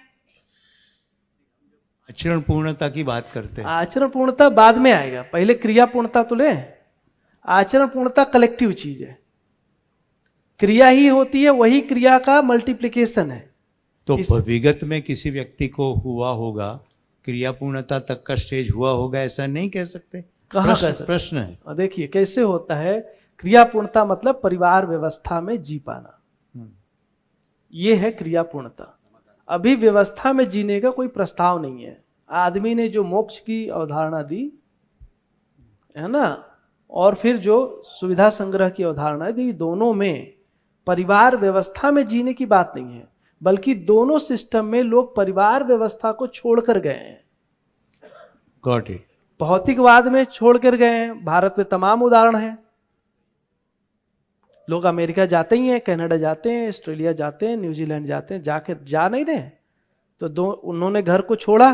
आचरण पूर्णता की बात करते हैं। आचरण पूर्णता बाद में आएगा, पहले क्रिया पूर्णता तो ले। आचरण पूर्णता कलेक्टिव चीज है, क्रिया ही होती है, वही क्रिया का मल्टीप्लिकेशन है। तो विगत में किसी व्यक्ति को हुआ होगा, क्रिया पूर्णता तक का स्टेज हुआ होगा, ऐसा नहीं कह सकते। कहाँ कह सकते? प्रश्न है। और देखिए कैसे होता है, क्रिया पूर्णता मतलब परिवार व्यवस्था में जी पाना, ये है क्रिया पूर्णता। अभी व्यवस्था में जीने का कोई प्रस्ताव नहीं है। आदमी ने जो मोक्ष की अवधारणा दी है ना, और फिर जो सुविधा संग्रह की अवधारणा दी, दोनों में परिवार व्यवस्था में जीने की बात नहीं है, बल्कि दोनों सिस्टम में लोग परिवार व्यवस्था को छोड़कर गए हैं। Got it. भौतिकवाद में छोड़कर गए हैं। भारत में तमाम उदाहरण हैं। लोग अमेरिका जाते ही हैं, कनाडा जाते हैं, ऑस्ट्रेलिया जाते हैं, न्यूजीलैंड जाते हैं, जा नहीं रहे, तो उन्होंने घर को छोड़ा।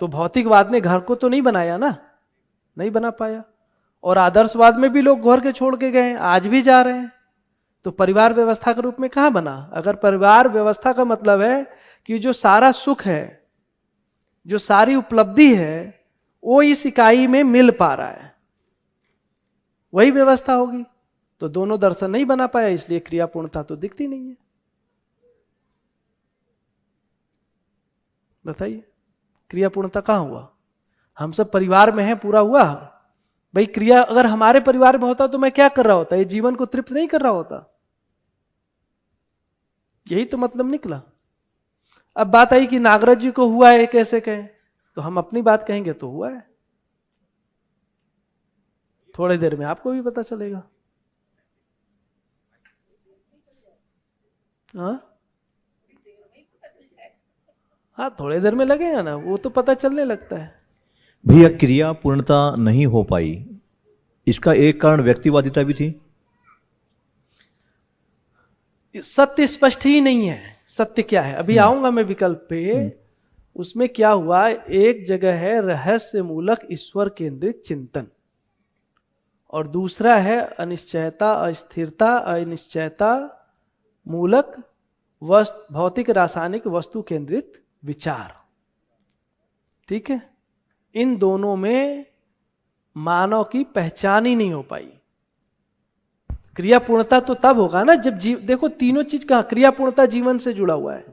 तो भौतिकवाद ने घर को तो नहीं बनाया ना, नहीं बना पाया। और आदर्शवाद में भी लोग घर के छोड़ के गए, आज भी जा रहे हैं। तो परिवार व्यवस्था के रूप में कहाँ बना? अगर परिवार व्यवस्था का मतलब है कि जो सारा सुख है, जो सारी उपलब्धि है, वो इस इकाई में मिल पा रहा है, वही व्यवस्था होगी। तो दोनों दर्शन नहीं बना पाया, इसलिए क्रिया पूर्णता तो दिखती नहीं है। बताइए क्रिया पूर्णता कहाँ हुआ? हम सब परिवार में हैं, पूरा हुआ भाई। क्रिया अगर हमारे परिवार में होता तो मैं क्या कर रहा होता? ये जीवन को तृप्त नहीं कर रहा होता। यही तो मतलब निकला। अब बात आई कि नागराज जी को हुआ है, कैसे कहें? तो हम अपनी बात कहेंगे तो हुआ है। थोड़ी देर में आपको भी पता चलेगा। हाँ थोड़ी देर में लगेगा ना, वो तो पता चलने लगता है। भैया क्रिया पूर्णता नहीं हो पाई, इसका एक कारण व्यक्तिवादिता भी थी। सत्य स्पष्ट ही नहीं है। सत्य क्या है? अभी आऊंगा मैं विकल्प पे। उसमें क्या हुआ, एक जगह है रहस्य मूलक ईश्वर केंद्रित चिंतन, और दूसरा है अनिश्चयता, अस्थिरता, अनिश्चयता मूलक भौतिक रासायनिक वस्तु केंद्रित विचार। ठीक है, इन दोनों में मानव की पहचान ही नहीं हो पाई। क्रिया पूर्णता तो तब होगा ना जब देखो तीनों चीज कहाँ, क्रिया पूर्णता जीवन से जुड़ा हुआ है,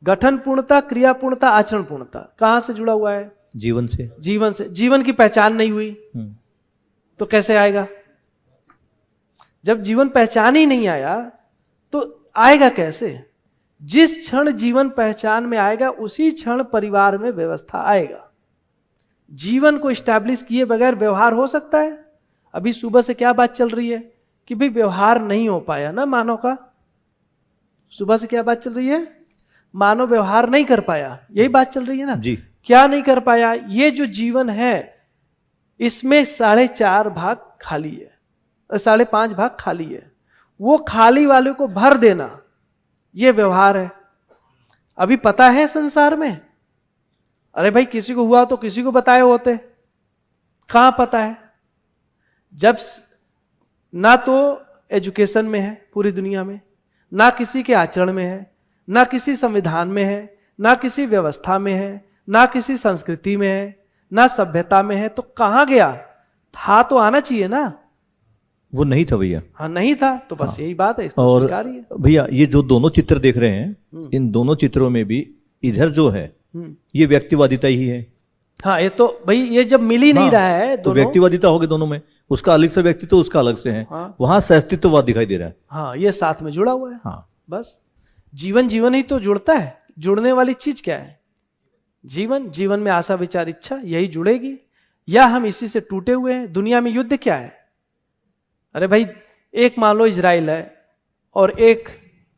गठन पूर्णता, क्रिया पूर्णता, आचरण पूर्णता कहां से जुड़ा हुआ है? जीवन से। जीवन से। जीवन की पहचान नहीं हुई तो कैसे आएगा? जब जीवन पहचान ही नहीं आया तो आएगा कैसे? जिस क्षण जीवन पहचान में आएगा उसी क्षण परिवार में व्यवस्था आएगा। जीवन को स्टैब्लिश किए बगैर व्यवहार हो सकता है? अभी सुबह से क्या बात चल रही है कि भाई व्यवहार नहीं हो पाया ना मानव का। सुबह से क्या बात चल रही है? मानव व्यवहार नहीं कर पाया, यही बात चल रही है ना जी। क्या नहीं कर पाया? ये जो जीवन है इसमें 4.5 भाग खाली है, 5.5 भाग खाली है। वो खाली वाले को भर देना, ये व्यवहार है। अभी पता है संसार में? अरे भाई किसी को हुआ तो किसी को बताए होते, कहां पता है? जब ना तो एजुकेशन में है पूरी दुनिया में, ना किसी के आचरण में है, ना किसी संविधान में है, ना किसी व्यवस्था में है, ना किसी संस्कृति में है, ना सभ्यता में है, तो कहां गया? था तो आना चाहिए ना। वो नहीं था भैया। हाँ नहीं था तो बस यही बात है, इसको और स्वीकार है। भैया ये जो दोनों चित्र देख रहे हैं, इन दोनों चित्रों में भी इधर जो है ये व्यक्तिवादिता ही है। हाँ ये तो भाई ये जब मिल ही नहीं रहा है तो व्यक्तिवादिता होगी दोनों में, उसका अलग से व्यक्ति तो उसका अलग से है। वहां सहअस्तित्ववाद दिखाई दे रहा है। हाँ ये साथ में जुड़ा हुआ है। हाँ बस जीवन जीवन ही तो जुड़ता है। जुड़ने वाली चीज क्या है? जीवन। जीवन में आशा विचार इच्छा यही जुड़ेगी, या हम इसी से टूटे हुए हैं। दुनिया में युद्ध क्या है? अरे भाई एक मान लो इजराइल है और एक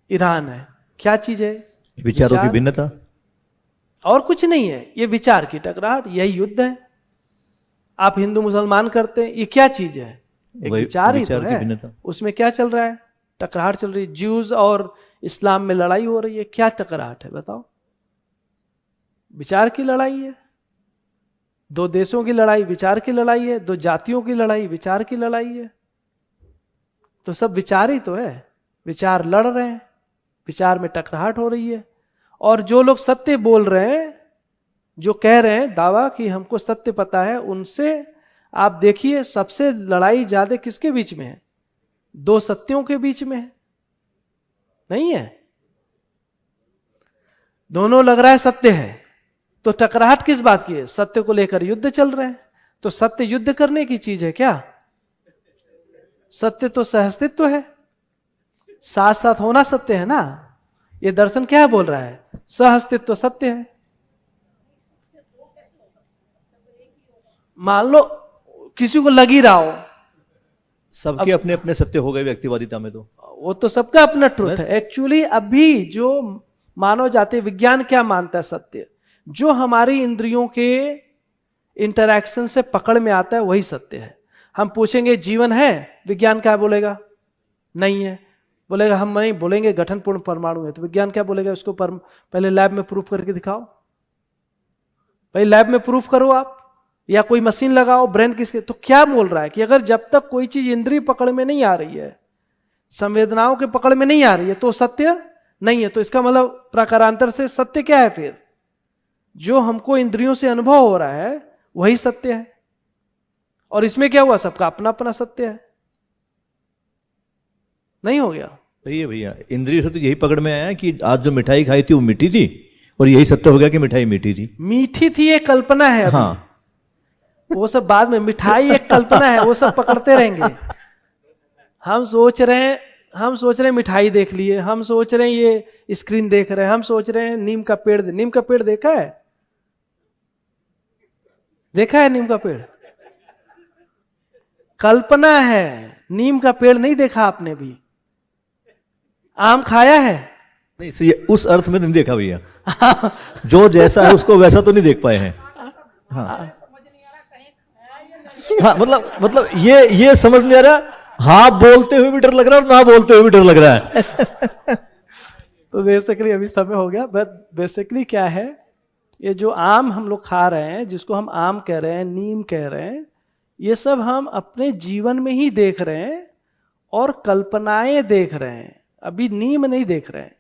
ईरान है, क्या चीज है? विचारों की भिन्नता, और कुछ नहीं है। ये विचार की टकराहट, यही युद्ध है। आप हिंदू मुसलमान करते हैं, ये क्या चीज है? एक विचार ही तो है। उसमें क्या चल रहा है? टकराहट चल रही है। ज्यूज और इस्लाम में लड़ाई हो रही है, क्या टकराहट है बताओ? विचार की लड़ाई है। दो देशों की लड़ाई विचार की लड़ाई है, दो जातियों की लड़ाई विचार की लड़ाई है। तो सब विचार ही तो है। विचार लड़ रहे हैं, विचार में टकराहट हो रही है। और जो लोग सत्य बोल रहे हैं, जो कह रहे हैं दावा कि हमको सत्य पता है, उनसे आप देखिए सबसे लड़ाई ज्यादा किसके बीच में है? दो सत्यों के बीच में है, नहीं है? दोनों लग रहा है सत्य है, तो टकराहट किस बात की है? सत्य को लेकर युद्ध चल रहे हैं। तो सत्य युद्ध करने की चीज है क्या? सत्य तो सहअस्तित्व है, साथ साथ होना सत्य है ना। ये दर्शन क्या बोल रहा है? सहअस्तित्व सत्य है। मान लो किसी को लग ही रहा हो, सबके अपने अपने सत्य हो गए व्यक्तिवादिता में, तो वो तो सबका अपना ट्रुथ है। एक्चुअली अभी जो मानव जाति विज्ञान क्या मानता है सत्य, जो हमारी इंद्रियों के इंटरैक्शन से पकड़ में आता है वही सत्य है। हम पूछेंगे जीवन है, विज्ञान क्या बोलेगा? नहीं है। बोलेगा हम नहीं बोलेंगे गठनपूर्ण परमाणु है, तो विज्ञान क्या बोलेगा? उसको पहले लैब में प्रूफ करके दिखाओ। भाई लैब में प्रूफ करो आप, या कोई मशीन लगाओ, ब्रेन किसके। तो क्या बोल रहा है कि अगर जब तक कोई चीज इंद्रिय पकड़ में नहीं आ रही है, संवेदनाओं के पकड़ में नहीं आ रही है, तो सत्य नहीं है। तो इसका मतलब प्रकारांतर से सत्य क्या है फिर? जो हमको इंद्रियों से अनुभव हो रहा है वही सत्य है। और इसमें क्या हुआ? सबका अपना अपना सत्य है। नहीं हो गया? सही है भैया, इंद्रिय से तो यही पकड़ में आया कि आज जो मिठाई खाई थी वो मीठी थी, और यही सत्य हो गया कि मिठाई मीठी थी। मीठी थी ये कल्पना है अभी। हाँ, वो सब बाद में। मिठाई एक कल्पना है, वो सब पकड़ते रहेंगे। हम सोच रहे हैं मिठाई देख लिए, हम सोच रहे हैं ये स्क्रीन देख रहे हैं, हम सोच रहे हैं नीम का पेड़। नीम का पेड़ देखा है? देखा है नीम का पेड़? कल्पना है, नीम का पेड़ नहीं देखा आपने भी। आम खाया है? नहीं सही, उस अर्थ में नहीं देखा भैया। जो जैसा है उसको वैसा तो नहीं देख पाए हैं। हाँ हाँ, मतलब ये समझ नहीं आ रहा, हाँ बोलते हुए भी डर लग रहा है और ना बोलते हुए भी डर लग रहा है। तो बेसिकली अभी समय हो गया। बट बेसिकली क्या है, ये जो आम हम लोग खा रहे हैं, जिसको हम आम कह रहे हैं, नीम कह रहे हैं, ये सब हम अपने जीवन में ही देख रहे हैं और कल्पनाएं देख रहे हैं। अभी नीम नहीं देख रहे हैं,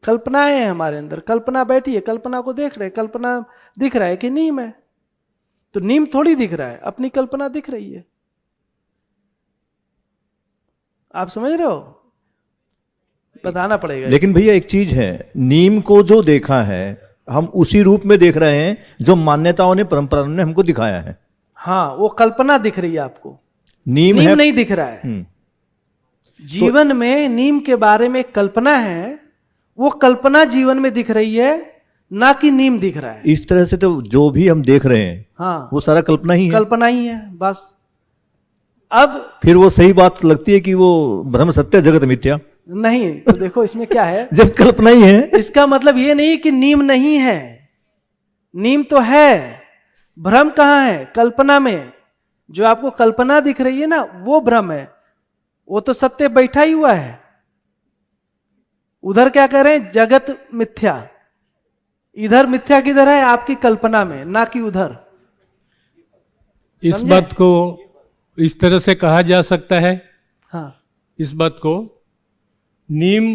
कल्पनाएं हैं हमारे अंदर। कल्पना बैठी है, कल्पना को देख रहे हैं। कल्पना दिख रहा है कि नीम है, तो नीम थोड़ी दिख रहा है, अपनी कल्पना दिख रही है। आप समझ रहे हो? बताना पड़ेगा। लेकिन भैया एक चीज है, नीम को जो देखा है हम उसी रूप में देख रहे हैं जो मान्यताओं ने, परंपराओं ने हमको दिखाया है। हाँ, वो कल्पना दिख रही है आपको, नीम नहीं दिख रहा है। जीवन में नीम के बारे में कल्पना है, वो कल्पना जीवन में दिख रही है, ना कि नीम दिख रहा है। इस तरह से तो जो भी हम देख रहे हैं, हाँ, वो सारा कल्पना ही है। कल्पना ही है बस। अब फिर वो सही बात लगती है कि वो ब्रह्म सत्य जगत मिथ्या नहीं। तो देखो इसमें क्या है, जब कल्पना ही है। इसका मतलब ये नहीं कि नीम नहीं है, नीम तो है। भ्रम कहाँ है? कल्पना में। जो आपको कल्पना दिख रही है ना, वो भ्रम है, वो तो सत्य बैठा ही हुआ है। उधर क्या कह रहे हैं? जगत मिथ्या। इधर मिथ्या किधर है? आपकी कल्पना में, ना कि उधर। इस बात को इस तरह से कहा जा सकता है, हाँ, इस बात को, नीम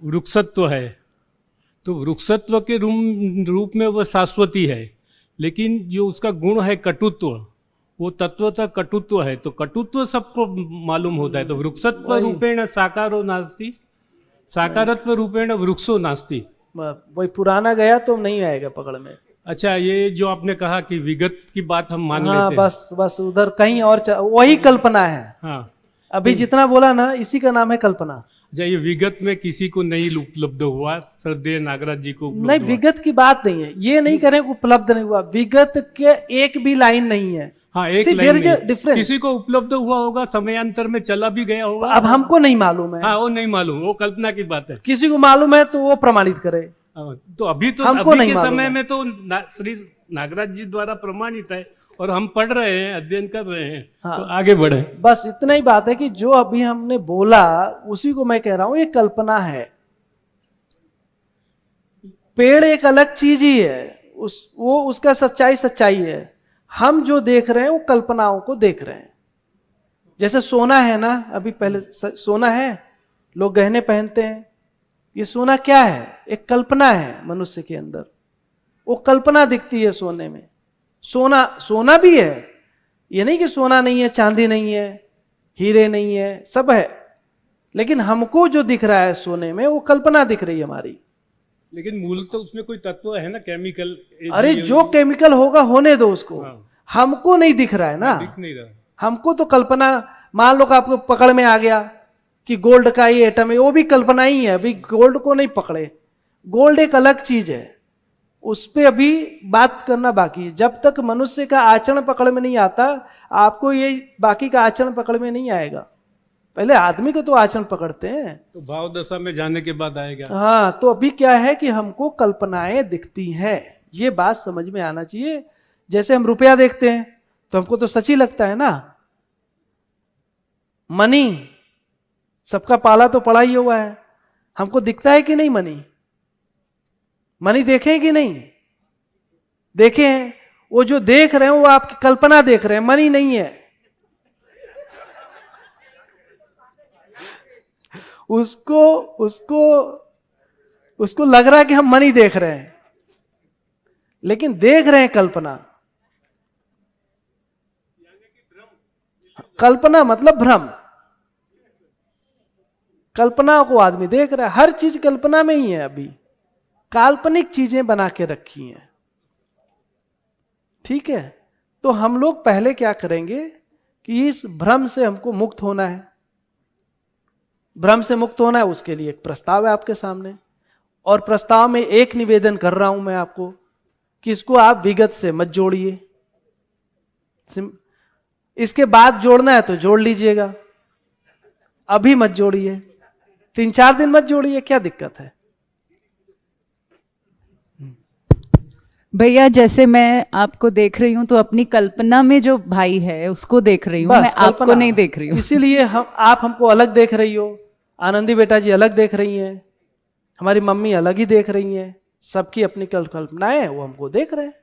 वृक्षत्व है, तो वृक्षत्व के रूप में वह शाश्वती है, लेकिन जो उसका गुण है कटुत्व, वो तत्वतः कटुत्व है। तो कटुत्व सबको मालूम होता है। तो वृक्षत्व रूपेण साकारो नास्ति, साकारत्व रूपेण वृक्षो नास्ति। वही पुराना गया तो नहीं आएगा पकड़ में। अच्छा, ये जो आपने कहा कि विगत की बात हम मान लेते हैं, बस उधर कहीं और वही कल्पना है। हाँ, अभी जितना बोला ना, इसी का नाम है कल्पना। अच्छा, ये विगत में किसी को नहीं उपलब्ध हुआ, श्रद्धेय नागराज जी को नहीं, विगत की बात नहीं है। ये नहीं करें उपलब्ध नहीं हुआ, विगत के एक भी लाइन नहीं है। हाँ, एक लाइन नहीं। किसी को उपलब्ध हुआ होगा, समयांतर में चला भी गया होगा। अब हमको नहीं मालूम है। हाँ, वो नहीं मालूम, वो कल्पना की बात है। किसी को मालूम है तो वो प्रमाणित करे। तो अभी तो हमको अभी नहीं के मालूम समय है। में तो श्री नागराज जी द्वारा प्रमाणित है, और हम पढ़ रहे हैं, अध्ययन कर रहे हैं। हाँ, तो आगे बढ़े। बस इतना ही बात है कि जो अभी हमने बोला उसी को मैं कह रहा हूं, ये कल्पना है। पेड़ एक अलग चीज ही है, वो उसका सच्चाई है। हम जो देख रहे हैं वो कल्पनाओं को देख रहे हैं। जैसे सोना है ना, अभी पहले सोना है, लोग गहने पहनते हैं। ये सोना क्या है? एक कल्पना है मनुष्य के अंदर, वो कल्पना दिखती है सोने में। सोना भी है, ये नहीं कि सोना नहीं है, चांदी नहीं है, हीरे नहीं है, सब है। लेकिन हमको जो दिख रहा है सोने में, वो कल्पना दिख रही है हमारी। लेकिन मूल तो उसमें कोई तत्व है ना, केमिकल। अरे जो केमिकल होगा होने दो उसको, हमको नहीं दिख रहा है ना, दिख नहीं रहा। हमको तो कल्पना, मान लो कि आपको पकड़ में आ गया कि गोल्ड का ये एटम है, वो भी कल्पना ही है, अभी गोल्ड को नहीं पकड़े। गोल्ड एक अलग चीज है, उस पर अभी बात करना बाकी है। जब तक मनुष्य का आचरण पकड़ में नहीं आता, आपको ये बाकी का आचरण पकड़ में नहीं आएगा। पहले आदमी को तो आचरण पकड़ते हैं, तो भाव दशा में जाने के बाद आएगा। हाँ, तो अभी क्या है कि हमको कल्पनाएं दिखती हैं, ये बात समझ में आना चाहिए। जैसे हम रुपया देखते हैं तो हमको तो सच ही लगता है ना, मनी सबका पाला तो पड़ा ही हुआ है, हमको दिखता है कि नहीं मनी? मनी देखे कि नहीं देखे हैं? वो जो देख रहे हैं वो आपकी कल्पना देख रहे हैं, मनी नहीं है। उसको उसको उसको लग रहा है कि हम मनी देख रहे हैं, लेकिन देख रहे हैं कल्पना। कल्पना मतलब भ्रम, कल्पना को आदमी देख रहा है, हर चीज कल्पना में ही है। अभी काल्पनिक चीजें बना के रखी हैं, ठीक है। तो हम लोग पहले क्या करेंगे कि इस भ्रम से हमको मुक्त होना है। भ्रम से मुक्त होना है, उसके लिए एक प्रस्ताव है आपके सामने, और प्रस्ताव में एक निवेदन कर रहा हूं मैं आपको कि इसको आप विगत से मत जोड़िए। इसके बाद जोड़ना है तो जोड़ लीजिएगा, अभी मत जोड़िए, 3-4 दिन मत जोड़िए, क्या दिक्कत है? भैया जैसे मैं आपको देख रही हूँ तो अपनी कल्पना में जो भाई है उसको देख रही हूँ, मैं आपको नहीं देख रही हूँ। इसीलिए आप हमको अलग देख रही हो, आनंदी बेटा जी अलग देख रही हैं, हमारी मम्मी अलग ही देख रही हैं। सबकी अपनी कल्पनाएं हैं, वो हमको देख रहे हैं।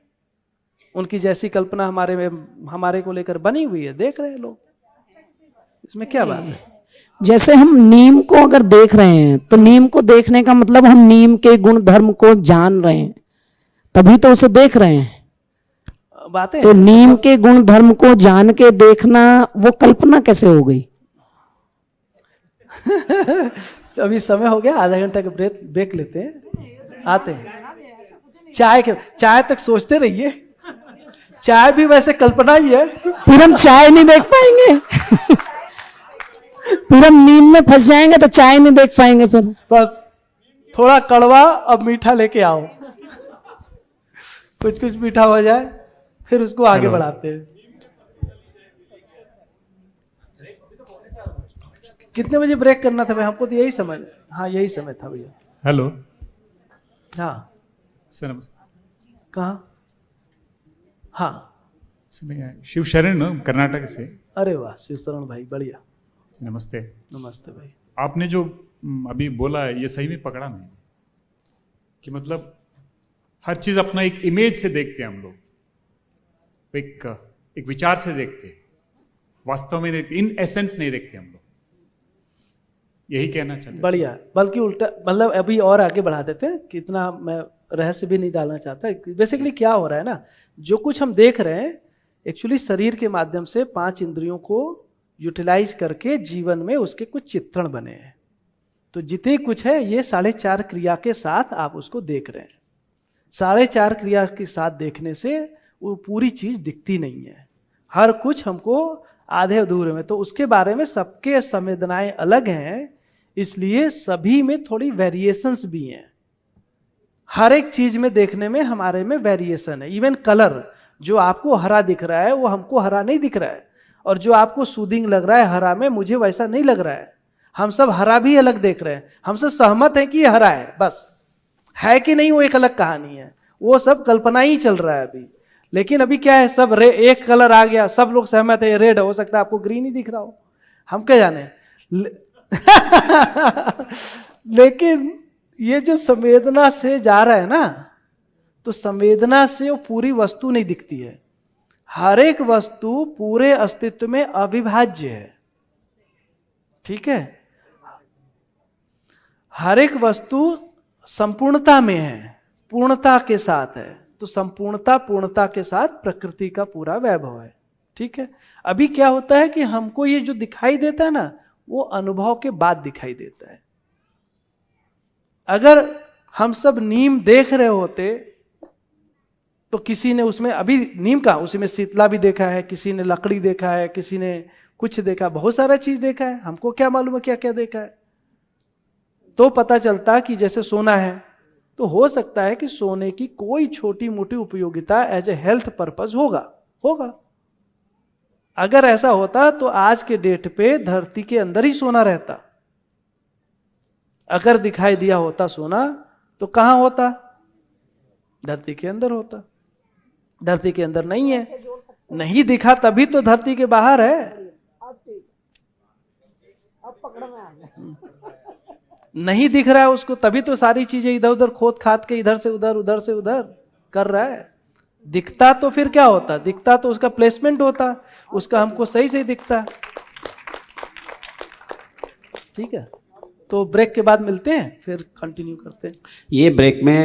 उनकी जैसी कल्पना हमारे को लेकर बनी हुई है, देख रहे हैं लोग, इसमें क्या बात है? जैसे हम नीम को अगर देख रहे हैं तो नीम को देखने का मतलब हम नीम के गुण धर्म को जान रहे हैं, तभी तो उसे देख रहे हैं। बातें तो नीम के गुण धर्म को जान के देखना वो कल्पना कैसे हो गई? अभी समय हो गया, आधा घंटा का ब्रेक लेते हैं, आते हैं। चाय तक सोचते रहिए, चाय भी वैसे कल्पना ही है। फिर हम चाय नहीं देख पाएंगे। फिर हम नीम में फंस जाएंगे तो चाय नहीं देख पाएंगे। फिर बस थोड़ा कड़वा, अब मीठा लेके आओ, कुछ कुछ मीठा हो जाए, फिर उसको आगे बढ़ाते हैं। कितने बजे ब्रेक करना था भाई? हमको तो यही समय, हाँ यही समय था भैया। हेलो, हाँ सर नमस्ते। कहाँ? हाँ मैं शिव शरण कर्नाटक से। अरे वाह, शिव शरण भाई, बढ़िया। नमस्ते। नमस्ते भाई। आपने जो अभी बोला है ये सही में पकड़ा नहीं, कि मतलब हर चीज अपना एक इमेज से देखते हैं हम लोग, एक विचार से देखते हैं, वास्तव में देखते, इन एसेंस नहीं देखते हम लोग, यही कहना चाहते। बढ़िया, बल्कि उल्टा, मतलब अभी और आगे बढ़ा देते हैं, कितना मैं रहस्य भी नहीं डालना चाहता। बेसिकली क्या हो रहा है ना, जो कुछ हम देख रहे हैं एक्चुअली शरीर के माध्यम से 5 इंद्रियों को यूटिलाइज करके जीवन में उसके कुछ चित्रण बने हैं। तो जितनी कुछ है ये 4.5 क्रिया के साथ आप उसको देख रहे हैं। 4.5 क्रिया के साथ देखने से वो पूरी चीज दिखती नहीं है, हर कुछ हमको आधे अधूरे में। तो उसके बारे में सबके संवेदनाएं अलग हैं, इसलिए सभी में थोड़ी वेरिएशंस भी हैं। हर एक चीज में देखने में हमारे में वेरिएशन है। इवन कलर, जो आपको हरा दिख रहा है वो हमको हरा नहीं दिख रहा है, और जो आपको सूदिंग लग रहा है हरा में, मुझे वैसा नहीं लग रहा है। हम सब हरा भी अलग देख रहे हैं, हम सब सहमत हैं कि ये हरा है, बस है कि नहीं वो एक अलग कहानी है, वो सब कल्पना ही चल रहा है अभी। लेकिन अभी क्या है, सब एक कलर आ गया, सब लोग सहमत है ये रेड, हो सकता है आपको ग्रीन ही दिख रहा हो, हम क्या जाने। लेकिन ये जो संवेदना से जा रहा है ना, तो संवेदना से वो पूरी वस्तु नहीं दिखती है। हर एक वस्तु पूरे अस्तित्व में अविभाज्य है, ठीक है। हर एक वस्तु संपूर्णता में है, पूर्णता के साथ है। तो संपूर्णता पूर्णता के साथ प्रकृति का पूरा वैभव है, ठीक है। अभी क्या होता है कि हमको ये जो दिखाई देता है ना, वो अनुभव के बाद दिखाई देता है। अगर हम सब नीम देख रहे होते तो किसी ने उसमें, अभी नीम का उसी में शीतला भी देखा है, किसी ने लकड़ी देखा है, किसी ने कुछ देखा, बहुत सारा चीज देखा है, हमको क्या मालूम है क्या क्या देखा है। तो पता चलता कि जैसे सोना है तो हो सकता है कि सोने की कोई छोटी मोटी उपयोगिता एज ए हेल्थ पर्पस होगा। अगर ऐसा होता तो आज के डेट पे धरती के अंदर ही सोना रहता। अगर दिखाई दिया होता सोना तो कहां होता? धरती के अंदर होता। धरती के अंदर नहीं है, नहीं दिखा तभी तो धरती के बाहर है। नहीं दिख रहा है उसको तभी तो सारी चीजें इधर उधर खोद खाद के इधर से उधर उधर से उधर कर रहा है। दिखता तो फिर क्या होता? दिखता तो उसका प्लेसमेंट होता, उसका हमको सही सही दिखता। ठीक है, तो ब्रेक के बाद मिलते हैं, फिर कंटिन्यू करते हैं। ये ब्रेक में